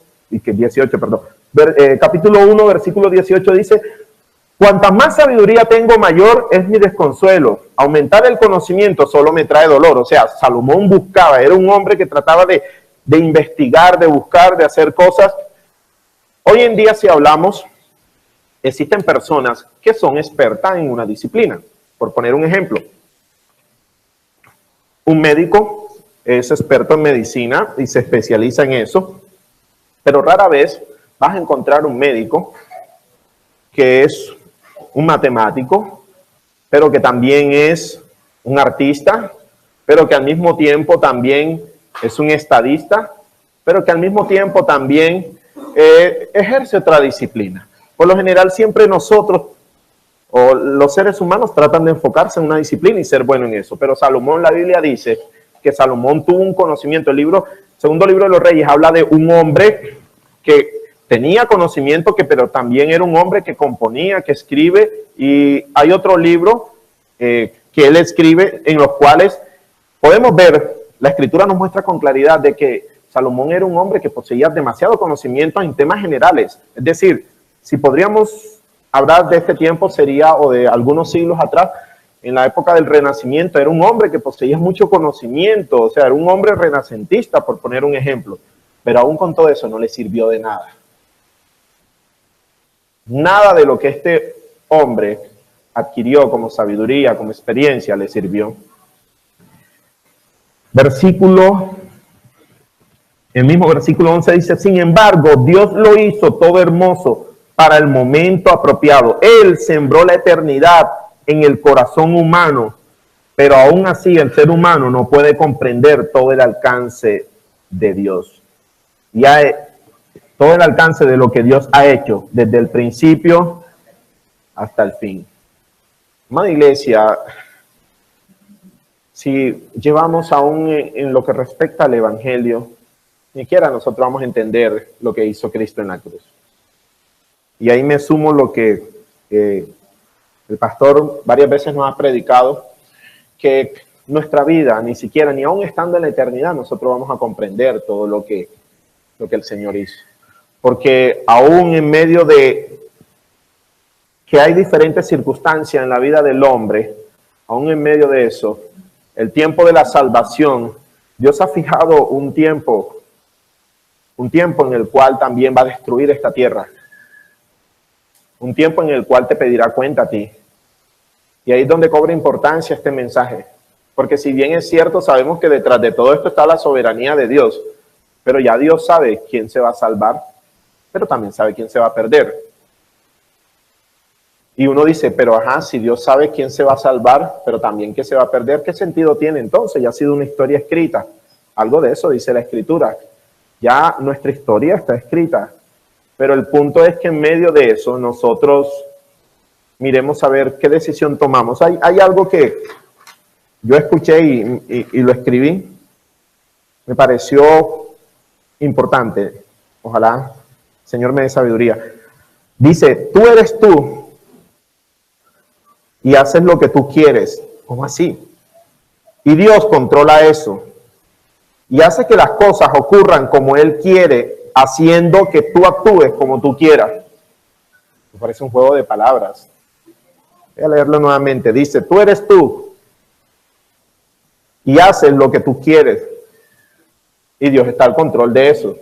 capítulo 1, versículo 18 dice: cuanta más sabiduría tengo, mayor es mi desconsuelo. Aumentar el conocimiento solo me trae dolor. O sea, Salomón buscaba, era un hombre que trataba de investigar, de buscar, de hacer cosas. Hoy en día, si hablamos, existen personas que son expertas en una disciplina. Por poner un ejemplo, un médico es experto en medicina y se especializa en eso, pero rara vez vas a encontrar un médico que es un matemático, pero que también es un artista, pero que al mismo tiempo también es un estadista, pero que al mismo tiempo también ejerce otra disciplina. Por lo general siempre nosotros o los seres humanos tratan de enfocarse en una disciplina y ser bueno en eso, pero Salomón, la Biblia dice que Salomón tuvo un conocimiento. El segundo libro de los Reyes habla de un hombre que tenía conocimiento, pero también era un hombre que componía, que escribe, y hay otro libro que él escribe en los cuales podemos ver, la escritura nos muestra con claridad de que Salomón era un hombre que poseía demasiado conocimiento en temas generales. Es decir, si podríamos hablar de este tiempo, sería, o de algunos siglos atrás, en la época del Renacimiento, era un hombre que poseía mucho conocimiento, o sea, era un hombre renacentista, por poner un ejemplo, pero aún con todo eso no le sirvió de nada. Nada de lo que este hombre adquirió como sabiduría, como experiencia, le sirvió. El mismo versículo 11 dice: sin embargo, Dios lo hizo todo hermoso para el momento apropiado. Él sembró la eternidad en el corazón humano, pero aún así el ser humano no puede comprender todo el alcance de Dios. Todo el alcance de lo que Dios ha hecho desde el principio hasta el fin. Amada iglesia, si llevamos aún en lo que respecta al Evangelio, ni siquiera nosotros vamos a entender lo que hizo Cristo en la cruz. Y ahí me sumo lo que el pastor varias veces nos ha predicado, que nuestra vida, ni siquiera, ni aún estando en la eternidad, nosotros vamos a comprender todo lo que el Señor hizo. Porque aún en medio de que hay diferentes circunstancias en la vida del hombre, aún en medio de eso, el tiempo de la salvación, Dios ha fijado un tiempo en el cual también va a destruir esta tierra. Un tiempo en el cual te pedirá cuenta a ti. Y ahí es donde cobra importancia este mensaje. Porque si bien es cierto, sabemos que detrás de todo esto está la soberanía de Dios, pero ya Dios sabe quién se va a salvar, pero también sabe quién se va a perder. Y uno dice, pero si Dios sabe quién se va a salvar, pero también quién se va a perder, ¿qué sentido tiene entonces? Ya ha sido una historia escrita. Algo de eso dice la Escritura. Ya nuestra historia está escrita. Pero el punto es que en medio de eso nosotros miremos a ver qué decisión tomamos. Hay algo que yo escuché y lo escribí. Me pareció importante. Ojalá el Señor me dé sabiduría. Dice, tú eres tú y haces lo que tú quieres. ¿Cómo así? Y Dios controla eso. Y hace que las cosas ocurran como Él quiere, haciendo que tú actúes como tú quieras. Me parece un juego de palabras. Voy a leerlo nuevamente. Dice, tú eres tú y haces lo que tú quieres. Y Dios está al control de eso.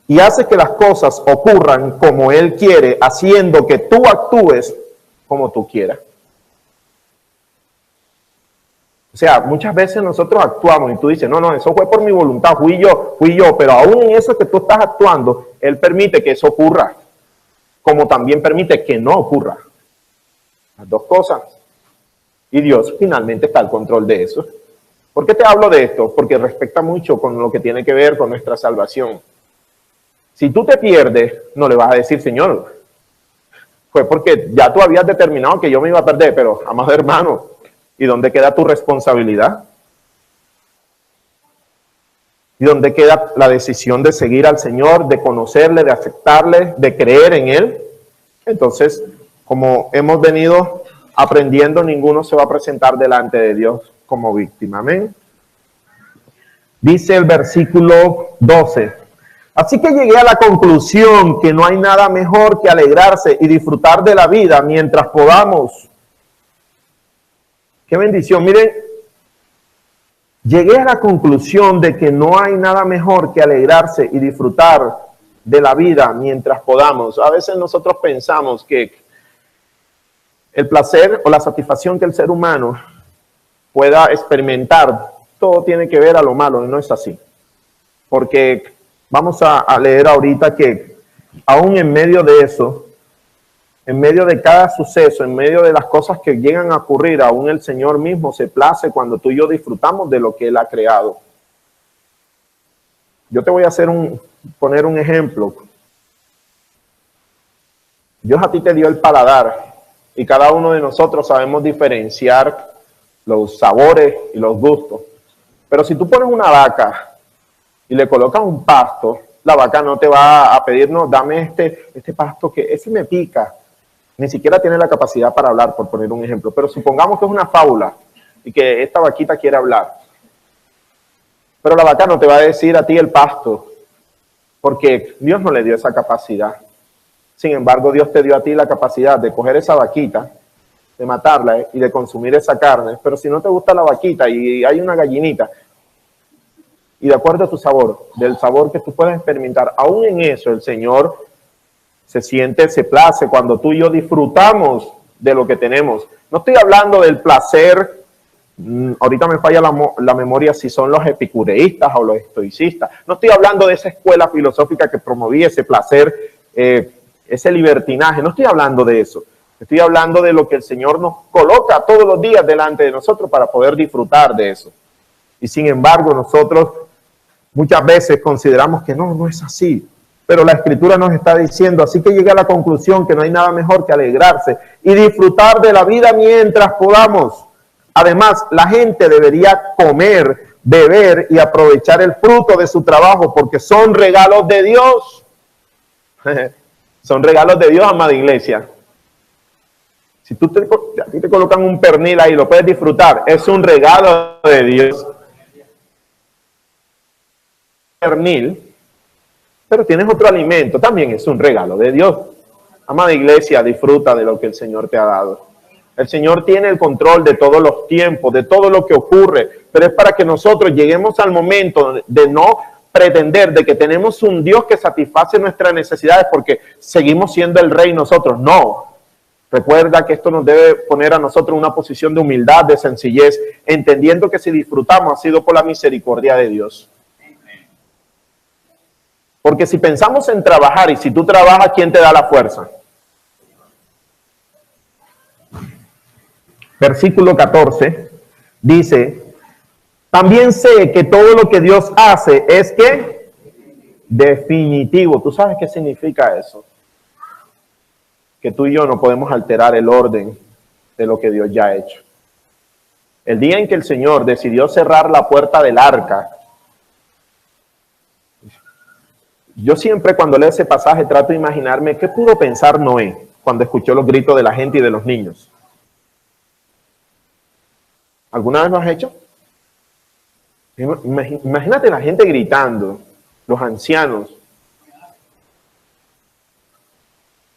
Y hace que las cosas ocurran como Él quiere, haciendo que tú actúes como tú quieras. O sea, muchas veces nosotros actuamos y tú dices, no, eso fue por mi voluntad, fui yo, pero aún en eso que tú estás actuando, Él permite que eso ocurra, como también permite que no ocurra. Las dos cosas. Y Dios finalmente está al control de eso. ¿Por qué te hablo de esto? Porque respecta mucho con lo que tiene que ver con nuestra salvación. Si tú te pierdes, no le vas a decir, Señor, fue porque ya tú habías determinado que yo me iba a perder, pero amado hermano, ¿y dónde queda tu responsabilidad? ¿Y dónde queda la decisión de seguir al Señor, de conocerle, de aceptarle, de creer en Él? Entonces, como hemos venido aprendiendo, ninguno se va a presentar delante de Dios como víctima. Amén. Dice el versículo 12. Así que llegué a la conclusión que no hay nada mejor que alegrarse y disfrutar de la vida mientras podamos. Qué bendición. Miren, llegué a la conclusión de que no hay nada mejor que alegrarse y disfrutar de la vida mientras podamos. A veces nosotros pensamos que el placer o la satisfacción que el ser humano pueda experimentar, todo tiene que ver a lo malo, y no es así. Porque vamos a leer ahorita que aún en medio de eso, en medio de cada suceso, en medio de las cosas que llegan a ocurrir, aún el Señor mismo se place cuando tú y yo disfrutamos de lo que Él ha creado. Yo te voy a poner un ejemplo. Dios a ti te dio el paladar y cada uno de nosotros sabemos diferenciar los sabores y los gustos. Pero si tú pones una vaca y le colocas un pasto, la vaca no te va a pedir, no, dame este pasto que ese me pica. Ni siquiera tiene la capacidad para hablar, por poner un ejemplo. Pero supongamos que es una fábula y que esta vaquita quiere hablar. Pero la vaca no te va a decir a ti el pasto, porque Dios no le dio esa capacidad. Sin embargo, Dios te dio a ti la capacidad de coger esa vaquita, de matarla y de consumir esa carne. Pero si no te gusta la vaquita y hay una gallinita, y de acuerdo a tu sabor, del sabor que tú puedes experimentar, aún en eso el Señor se place cuando tú y yo disfrutamos de lo que tenemos. No estoy hablando del placer, ahorita me falla la memoria si son los epicureístas o los estoicistas. No estoy hablando de esa escuela filosófica que promovía ese placer, ese libertinaje. No estoy hablando de eso. Estoy hablando de lo que el Señor nos coloca todos los días delante de nosotros para poder disfrutar de eso. Y sin embargo, nosotros muchas veces consideramos que no es así. Pero la Escritura nos está diciendo, así que llegué a la conclusión que no hay nada mejor que alegrarse y disfrutar de la vida mientras podamos. Además, la gente debería comer, beber y aprovechar el fruto de su trabajo porque son regalos de Dios. Son regalos de Dios, amada iglesia. Si a ti te colocan un pernil ahí, lo puedes disfrutar, es un regalo de Dios. Pernil, pero tienes otro alimento, también es un regalo de Dios. Amada iglesia, disfruta de lo que el Señor te ha dado. El Señor tiene el control de todos los tiempos, de todo lo que ocurre, pero es para que nosotros lleguemos al momento de no pretender de que tenemos un Dios que satisface nuestras necesidades porque seguimos siendo el rey nosotros. No. Recuerda que esto nos debe poner a nosotros una posición de humildad, de sencillez, entendiendo que si disfrutamos ha sido por la misericordia de Dios. Porque si pensamos en trabajar y si tú trabajas, ¿quién te da la fuerza? Versículo 14 dice, también sé que todo lo que Dios hace es que definitivo. ¿Tú sabes qué significa eso? Que tú y yo no podemos alterar el orden de lo que Dios ya ha hecho. El día en que el Señor decidió cerrar la puerta del arca, yo siempre cuando leo ese pasaje trato de imaginarme qué pudo pensar Noé cuando escuchó los gritos de la gente y de los niños. ¿Alguna vez lo has hecho? Imagínate la gente gritando, los ancianos.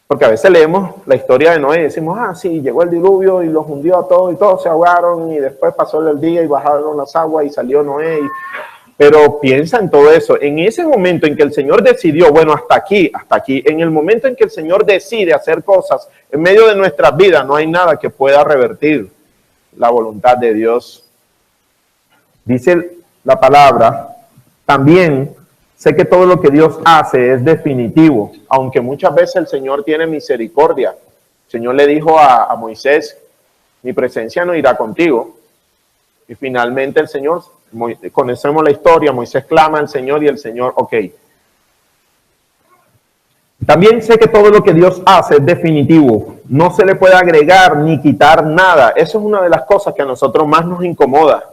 Porque a veces leemos la historia de Noé y decimos, sí, llegó el diluvio y los hundió a todos y todos se ahogaron y después pasó el día y bajaron las aguas y salió Noé. Pero piensa en todo eso. En ese momento en que el Señor decidió, bueno, hasta aquí, en el momento en que el Señor decide hacer cosas en medio de nuestras vidas, no hay nada que pueda revertir la voluntad de Dios. Dice la palabra, también sé que todo lo que Dios hace es definitivo, aunque muchas veces el Señor tiene misericordia. El Señor le dijo a Moisés, mi presencia no irá contigo. Y finalmente el Señor, conocemos la historia, Moisés clama al Señor y el Señor, ok. También sé que todo lo que Dios hace es definitivo. No se le puede agregar ni quitar nada. Eso es una de las cosas que a nosotros más nos incomoda.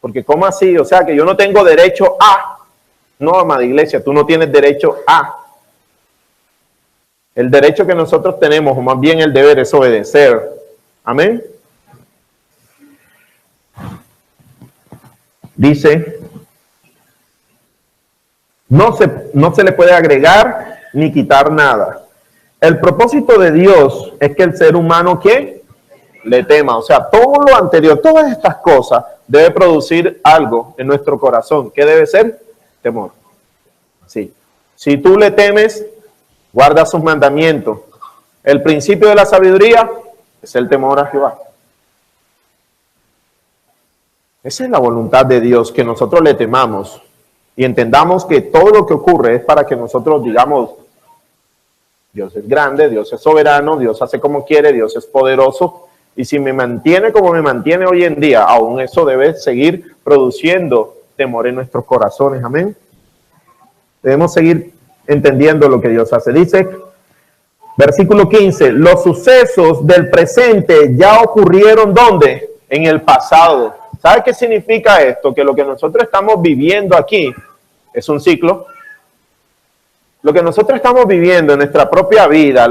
Porque ¿cómo así? O sea, que yo no tengo derecho a... No, amada iglesia, tú no tienes derecho a. El derecho que nosotros tenemos, o más bien el deber, es obedecer. Amén. Dice, no se le puede agregar ni quitar nada. El propósito de Dios es que el ser humano, ¿qué? Le tema. O sea, todo lo anterior, todas estas cosas, debe producir algo en nuestro corazón. ¿Qué debe ser? Temor. Sí. Si tú le temes, guarda sus mandamientos. El principio de la sabiduría es el temor a Jehová. Esa es la voluntad de Dios, que nosotros le temamos y entendamos que todo lo que ocurre es para que nosotros digamos, Dios es grande, Dios es soberano, Dios hace como quiere, Dios es poderoso, y si me mantiene como me mantiene hoy en día, aún eso debe seguir produciendo temor en nuestros corazones. Amén. Debemos seguir entendiendo lo que Dios hace. Dice, versículo 15, los sucesos del presente ya ocurrieron, ¿dónde? En el pasado. ¿Sabe qué significa esto? Que lo que nosotros estamos viviendo aquí es un ciclo. Lo que nosotros estamos viviendo en nuestra propia vida,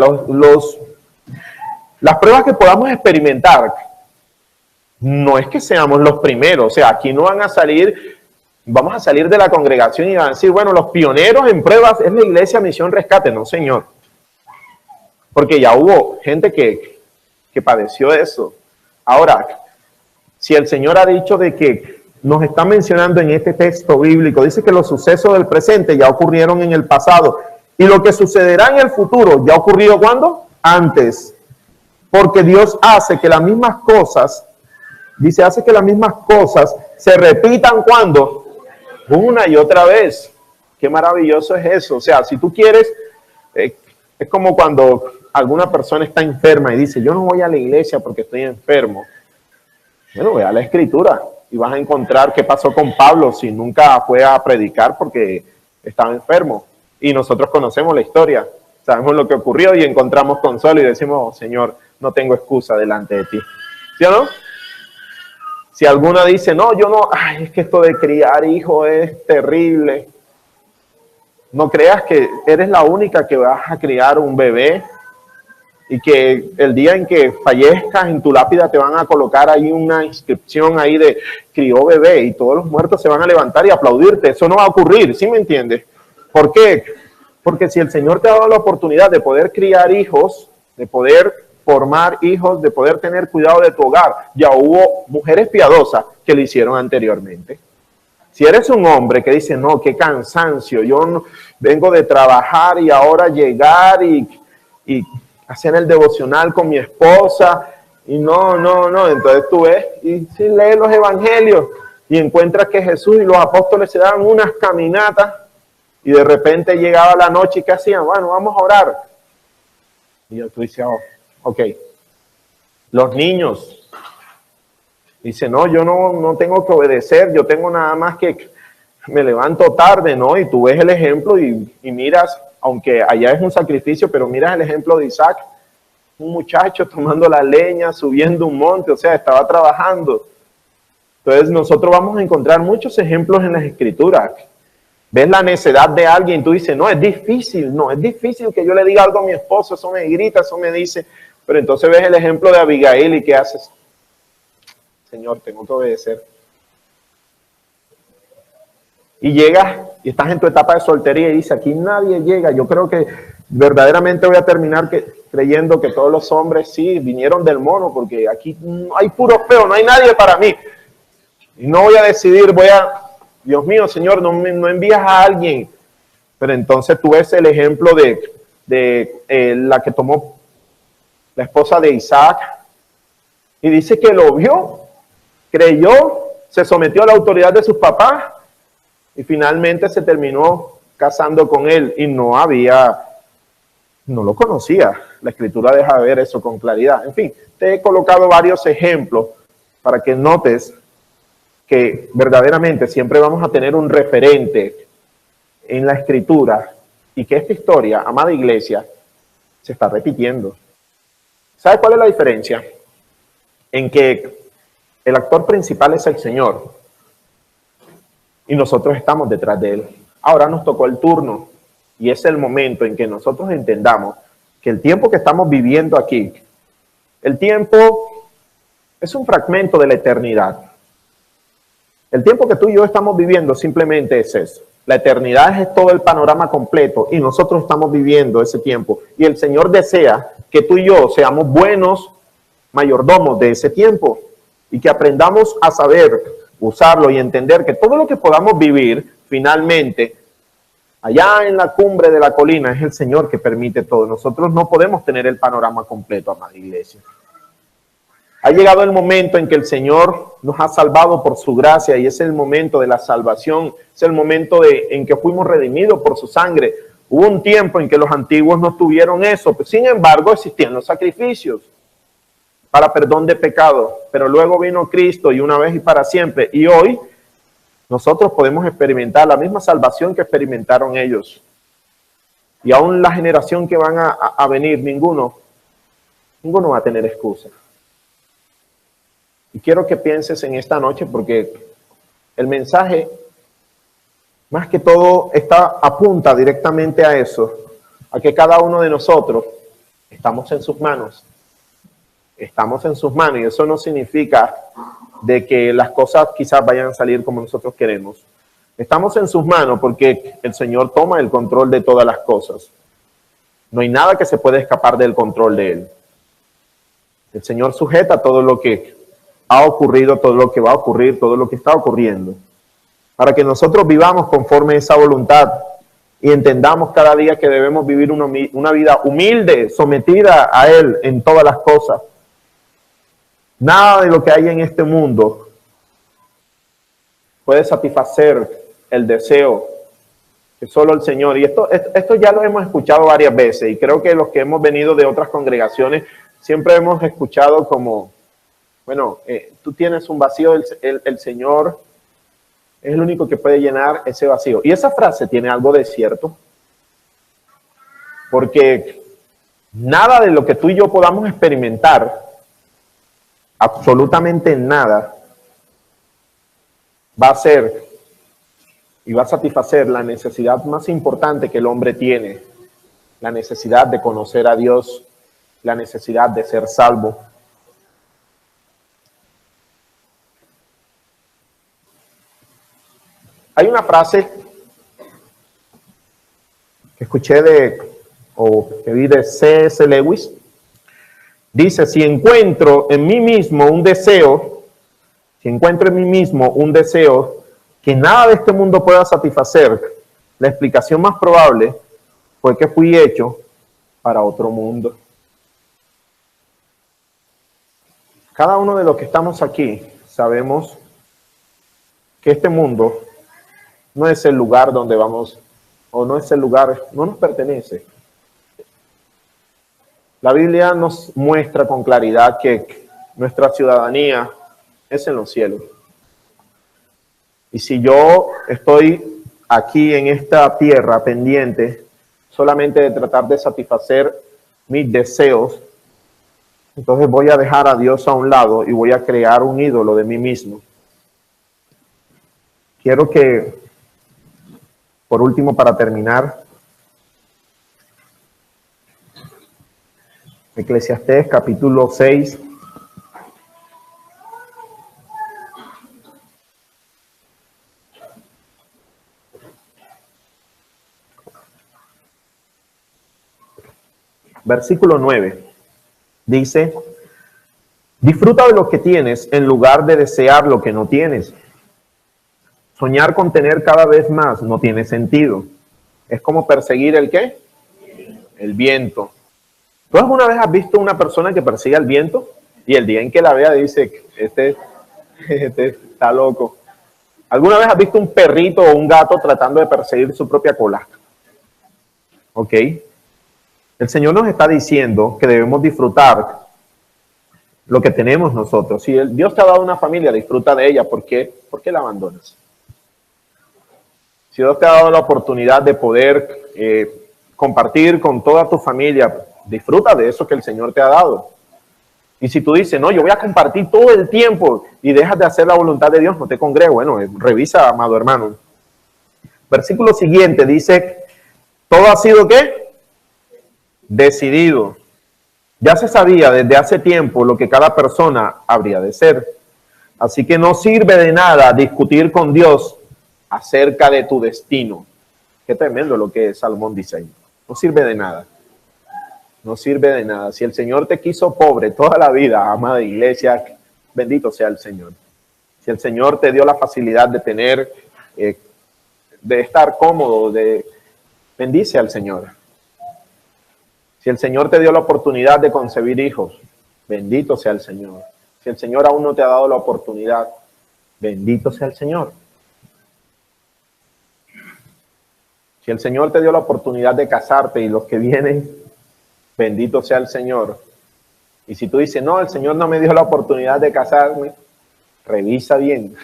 las pruebas que podamos experimentar, no es que seamos los primeros. O sea, aquí no van a salir, vamos a salir de la congregación y van a decir, bueno, los pioneros en pruebas es la Iglesia Misión Rescate. No, señor. Porque ya hubo gente que padeció eso. Ahora, si el Señor ha dicho de que nos está mencionando en este texto bíblico, dice que los sucesos del presente ya ocurrieron en el pasado y lo que sucederá en el futuro ya ocurrió ¿cuándo? Antes. Porque Dios hace que las mismas cosas, dice, hace que las mismas cosas se repitan ¿cuándo? Una y otra vez. Qué maravilloso es eso. O sea, si tú quieres, es como cuando alguna persona está enferma y dice, yo no voy a la iglesia porque estoy enfermo. Bueno, ve a la Escritura y vas a encontrar qué pasó con Pablo si nunca fue a predicar porque estaba enfermo. Y nosotros conocemos la historia, sabemos lo que ocurrió y encontramos consuelo y decimos, oh, Señor, no tengo excusa delante de ti. ¿Sí o no? Si alguna dice, no, yo no, ay, es que esto de criar hijos es terrible. No creas que eres la única que vas a criar un bebé. Y que el día en que fallezcas en tu lápida te van a colocar ahí una inscripción ahí de crió bebé y todos los muertos se van a levantar y aplaudirte. Eso no va a ocurrir, ¿sí me entiendes? ¿Por qué? Porque si el Señor te ha dado la oportunidad de poder criar hijos, de poder formar hijos, de poder tener cuidado de tu hogar, ya hubo mujeres piadosas que lo hicieron anteriormente. Si eres un hombre que dice, no, qué cansancio, yo no, vengo de trabajar y ahora llegar y hacer el devocional con mi esposa, y no, entonces tú ves, y si lees los evangelios, y encuentras que Jesús y los apóstoles se daban unas caminatas, y de repente llegaba la noche, y ¿qué hacían? Bueno, vamos a orar. Y tú dices, oh, ok. Los niños, dice, no, yo no tengo que obedecer, yo tengo nada más que me levanto tarde, ¿no? Y tú ves el ejemplo y miras, aunque allá es un sacrificio, pero miras el ejemplo de Isaac, un muchacho tomando la leña, subiendo un monte, o sea, estaba trabajando. Entonces nosotros vamos a encontrar muchos ejemplos en las Escrituras. Ves la necedad de alguien, tú dices, no, es difícil que yo le diga algo a mi esposo, eso me grita, eso me dice, pero entonces ves el ejemplo de Abigail y ¿qué haces? Señor, tengo que obedecer. Y llegas y estás en tu etapa de soltería y dices, aquí nadie llega. Yo creo que verdaderamente voy a terminar creyendo que todos los hombres sí vinieron del mono, porque aquí hay puro feo, no hay nadie para mí. Y no voy a decidir, Dios mío, Señor, no envías a alguien. Pero entonces tú ves el ejemplo de la que tomó la esposa de Isaac y dice que lo vio, creyó, se sometió a la autoridad de sus papás y finalmente se terminó casando con él y no lo conocía. La Escritura deja ver eso con claridad. En fin, te he colocado varios ejemplos para que notes que verdaderamente siempre vamos a tener un referente en la Escritura y que esta historia, amada iglesia, se está repitiendo. ¿Sabe cuál es la diferencia? En que el actor principal es el Señor y nosotros estamos detrás de Él. Ahora nos tocó el turno y es el momento en que nosotros entendamos que el tiempo que estamos viviendo aquí, el tiempo es un fragmento de la eternidad. El tiempo que tú y yo estamos viviendo simplemente es eso. La eternidad es todo el panorama completo y nosotros estamos viviendo ese tiempo. Y el Señor desea que tú y yo seamos buenos mayordomos de ese tiempo y que aprendamos a saber usarlo y entender que todo lo que podamos vivir finalmente allá en la cumbre de la colina es el Señor que permite todo. Nosotros no podemos tener el panorama completo, amada iglesia. Ha llegado el momento en que el Señor nos ha salvado por su gracia y es el momento de la salvación, es el momento en que fuimos redimidos por su sangre. Hubo un tiempo en que los antiguos no tuvieron eso, pero sin embargo existían los sacrificios para perdón de pecado, pero luego vino Cristo y una vez y para siempre, y hoy nosotros podemos experimentar la misma salvación que experimentaron ellos. Y aún la generación que van a venir, ninguno va a tener excusa. Y quiero que pienses en esta noche porque el mensaje, más que todo, apunta directamente a eso, a que cada uno de nosotros estamos en sus manos. Estamos en sus manos y eso no significa de que las cosas quizás vayan a salir como nosotros queremos. Estamos en sus manos porque el Señor toma el control de todas las cosas. No hay nada que se pueda escapar del control de Él. El Señor sujeta todo lo que ha ocurrido, todo lo que va a ocurrir, todo lo que está ocurriendo, para que nosotros vivamos conforme a esa voluntad y entendamos cada día que debemos vivir una vida humilde, sometida a Él en todas las cosas. Nada de lo que hay en este mundo puede satisfacer el deseo que solo el Señor, y esto ya lo hemos escuchado varias veces, y creo que los que hemos venido de otras congregaciones siempre hemos escuchado como, bueno, tú tienes un vacío, el Señor es el único que puede llenar ese vacío. Y esa frase tiene algo de cierto, porque nada de lo que tú y yo podamos experimentar, absolutamente nada, va a ser y va a satisfacer la necesidad más importante que el hombre tiene, la necesidad de conocer a Dios, la necesidad de ser salvo. Hay una frase que escuché que vi de C.S. Lewis. Dice, si encuentro en mí mismo un deseo que nada de este mundo pueda satisfacer, la explicación más probable fue que fui hecho para otro mundo. Cada uno de los que estamos aquí sabemos que este mundo no es el lugar donde vamos, o no es el lugar, no nos pertenece. La Biblia nos muestra con claridad que nuestra ciudadanía es en los cielos. Y si yo estoy aquí en esta tierra pendiente solamente de tratar de satisfacer mis deseos, entonces voy a dejar a Dios a un lado y voy a crear un ídolo de mí mismo. Quiero que, por último, para terminar, Eclesiastés capítulo 6. Versículo 9. Dice, disfruta de lo que tienes en lugar de desear lo que no tienes. Soñar con tener cada vez más no tiene sentido. Es como perseguir ¿el qué? El viento. ¿Tú alguna vez has visto una persona que persigue el viento? Y el día en que la vea dice, este está loco. ¿Alguna vez has visto un perrito o un gato tratando de perseguir su propia cola? ¿Ok? El Señor nos está diciendo que debemos disfrutar lo que tenemos nosotros. Si Dios te ha dado una familia, disfruta de ella. ¿Por qué? ¿Por qué la abandonas? Si Dios te ha dado la oportunidad de poder compartir con toda tu familia, disfruta de eso que el Señor te ha dado. Y si tú dices, no, yo voy a compartir todo el tiempo y dejas de hacer la voluntad de Dios, no te congregues. Bueno, revisa, amado hermano. Versículo siguiente dice, ¿todo ha sido qué? decidido. Ya se sabía desde hace tiempo lo que cada persona habría de ser. Así que no sirve de nada discutir con Dios acerca de tu destino. Qué tremendo lo que Salomón dice ahí. No sirve de nada. No sirve de nada. Si el Señor te quiso pobre toda la vida, amada iglesia, bendito sea el Señor. Si el Señor te dio la facilidad de tener, de estar cómodo, bendice al Señor. Si el Señor te dio la oportunidad de concebir hijos, bendito sea el Señor. Si el Señor aún no te ha dado la oportunidad, bendito sea el Señor. Si el Señor te dio la oportunidad de casarte y los que vienen, bendito sea el Señor. Y si tú dices, no, el Señor no me dio la oportunidad de casarme, revisa bien.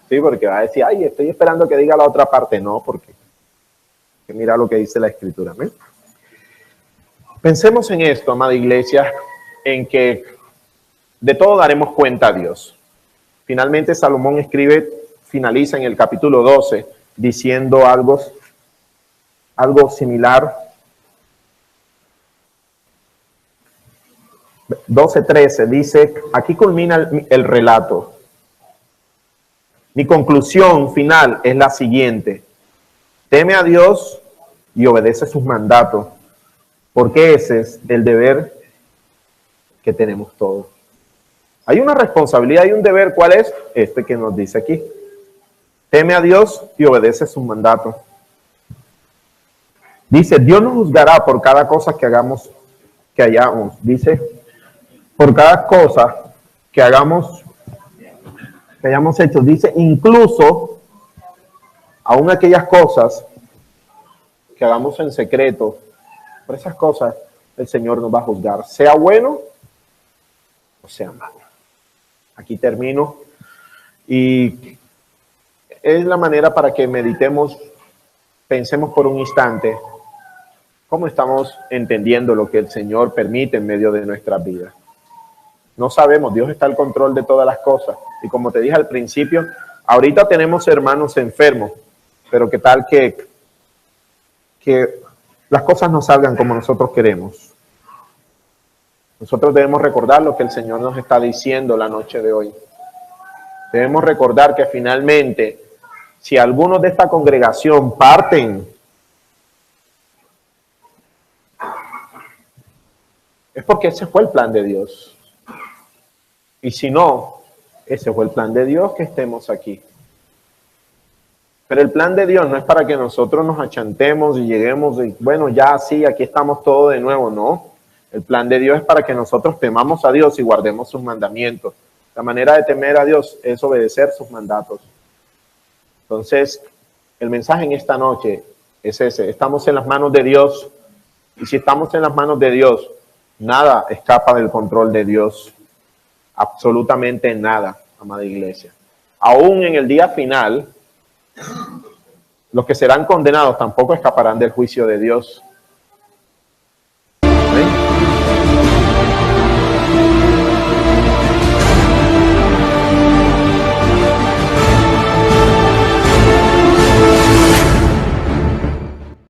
Sí, porque va a decir, ay, estoy esperando que diga la otra parte. No, porque mira lo que dice la Escritura. ¿Eh? Pensemos en esto, amada iglesia, en que de todo daremos cuenta a Dios. Finalmente Salomón finaliza en el capítulo 12 diciendo algo similar. 12:13 dice, aquí culmina el relato. Mi conclusión final es la siguiente. Teme a Dios y obedece sus mandatos, porque ese es el deber que tenemos todos. Hay una responsabilidad y un deber, ¿cuál es? Este que nos dice aquí. Teme a Dios y obedece sus mandatos. Dice, Dios nos juzgará por cada cosa que hagamos, que hayamos. Dice, por cada cosa que hayamos hecho. Dice, incluso aún aquellas cosas que hagamos en secreto, por esas cosas el Señor nos va a juzgar, sea bueno o sea malo. Aquí termino y es la manera para que meditemos, pensemos por un instante cómo estamos entendiendo lo que el Señor permite en medio de nuestras vidas. No sabemos, Dios está al control de todas las cosas. Y como te dije al principio, ahorita tenemos hermanos enfermos, pero qué tal que las cosas no salgan como nosotros queremos. Nosotros debemos recordar lo que el Señor nos está diciendo la noche de hoy. Debemos recordar que finalmente, si algunos de esta congregación parten, es porque ese fue el plan de Dios. Y si no, ese fue el plan de Dios que estemos aquí. Pero el plan de Dios no es para que nosotros nos achantemos y lleguemos y, bueno, ya sí, aquí estamos todos de nuevo, no. El plan de Dios es para que nosotros temamos a Dios y guardemos sus mandamientos. La manera de temer a Dios es obedecer sus mandatos. Entonces, el mensaje en esta noche es ese. Estamos en las manos de Dios. Y si estamos en las manos de Dios, nada escapa del control de Dios. Absolutamente nada, amada iglesia. Aún en el día final, los que serán condenados tampoco escaparán del juicio de Dios.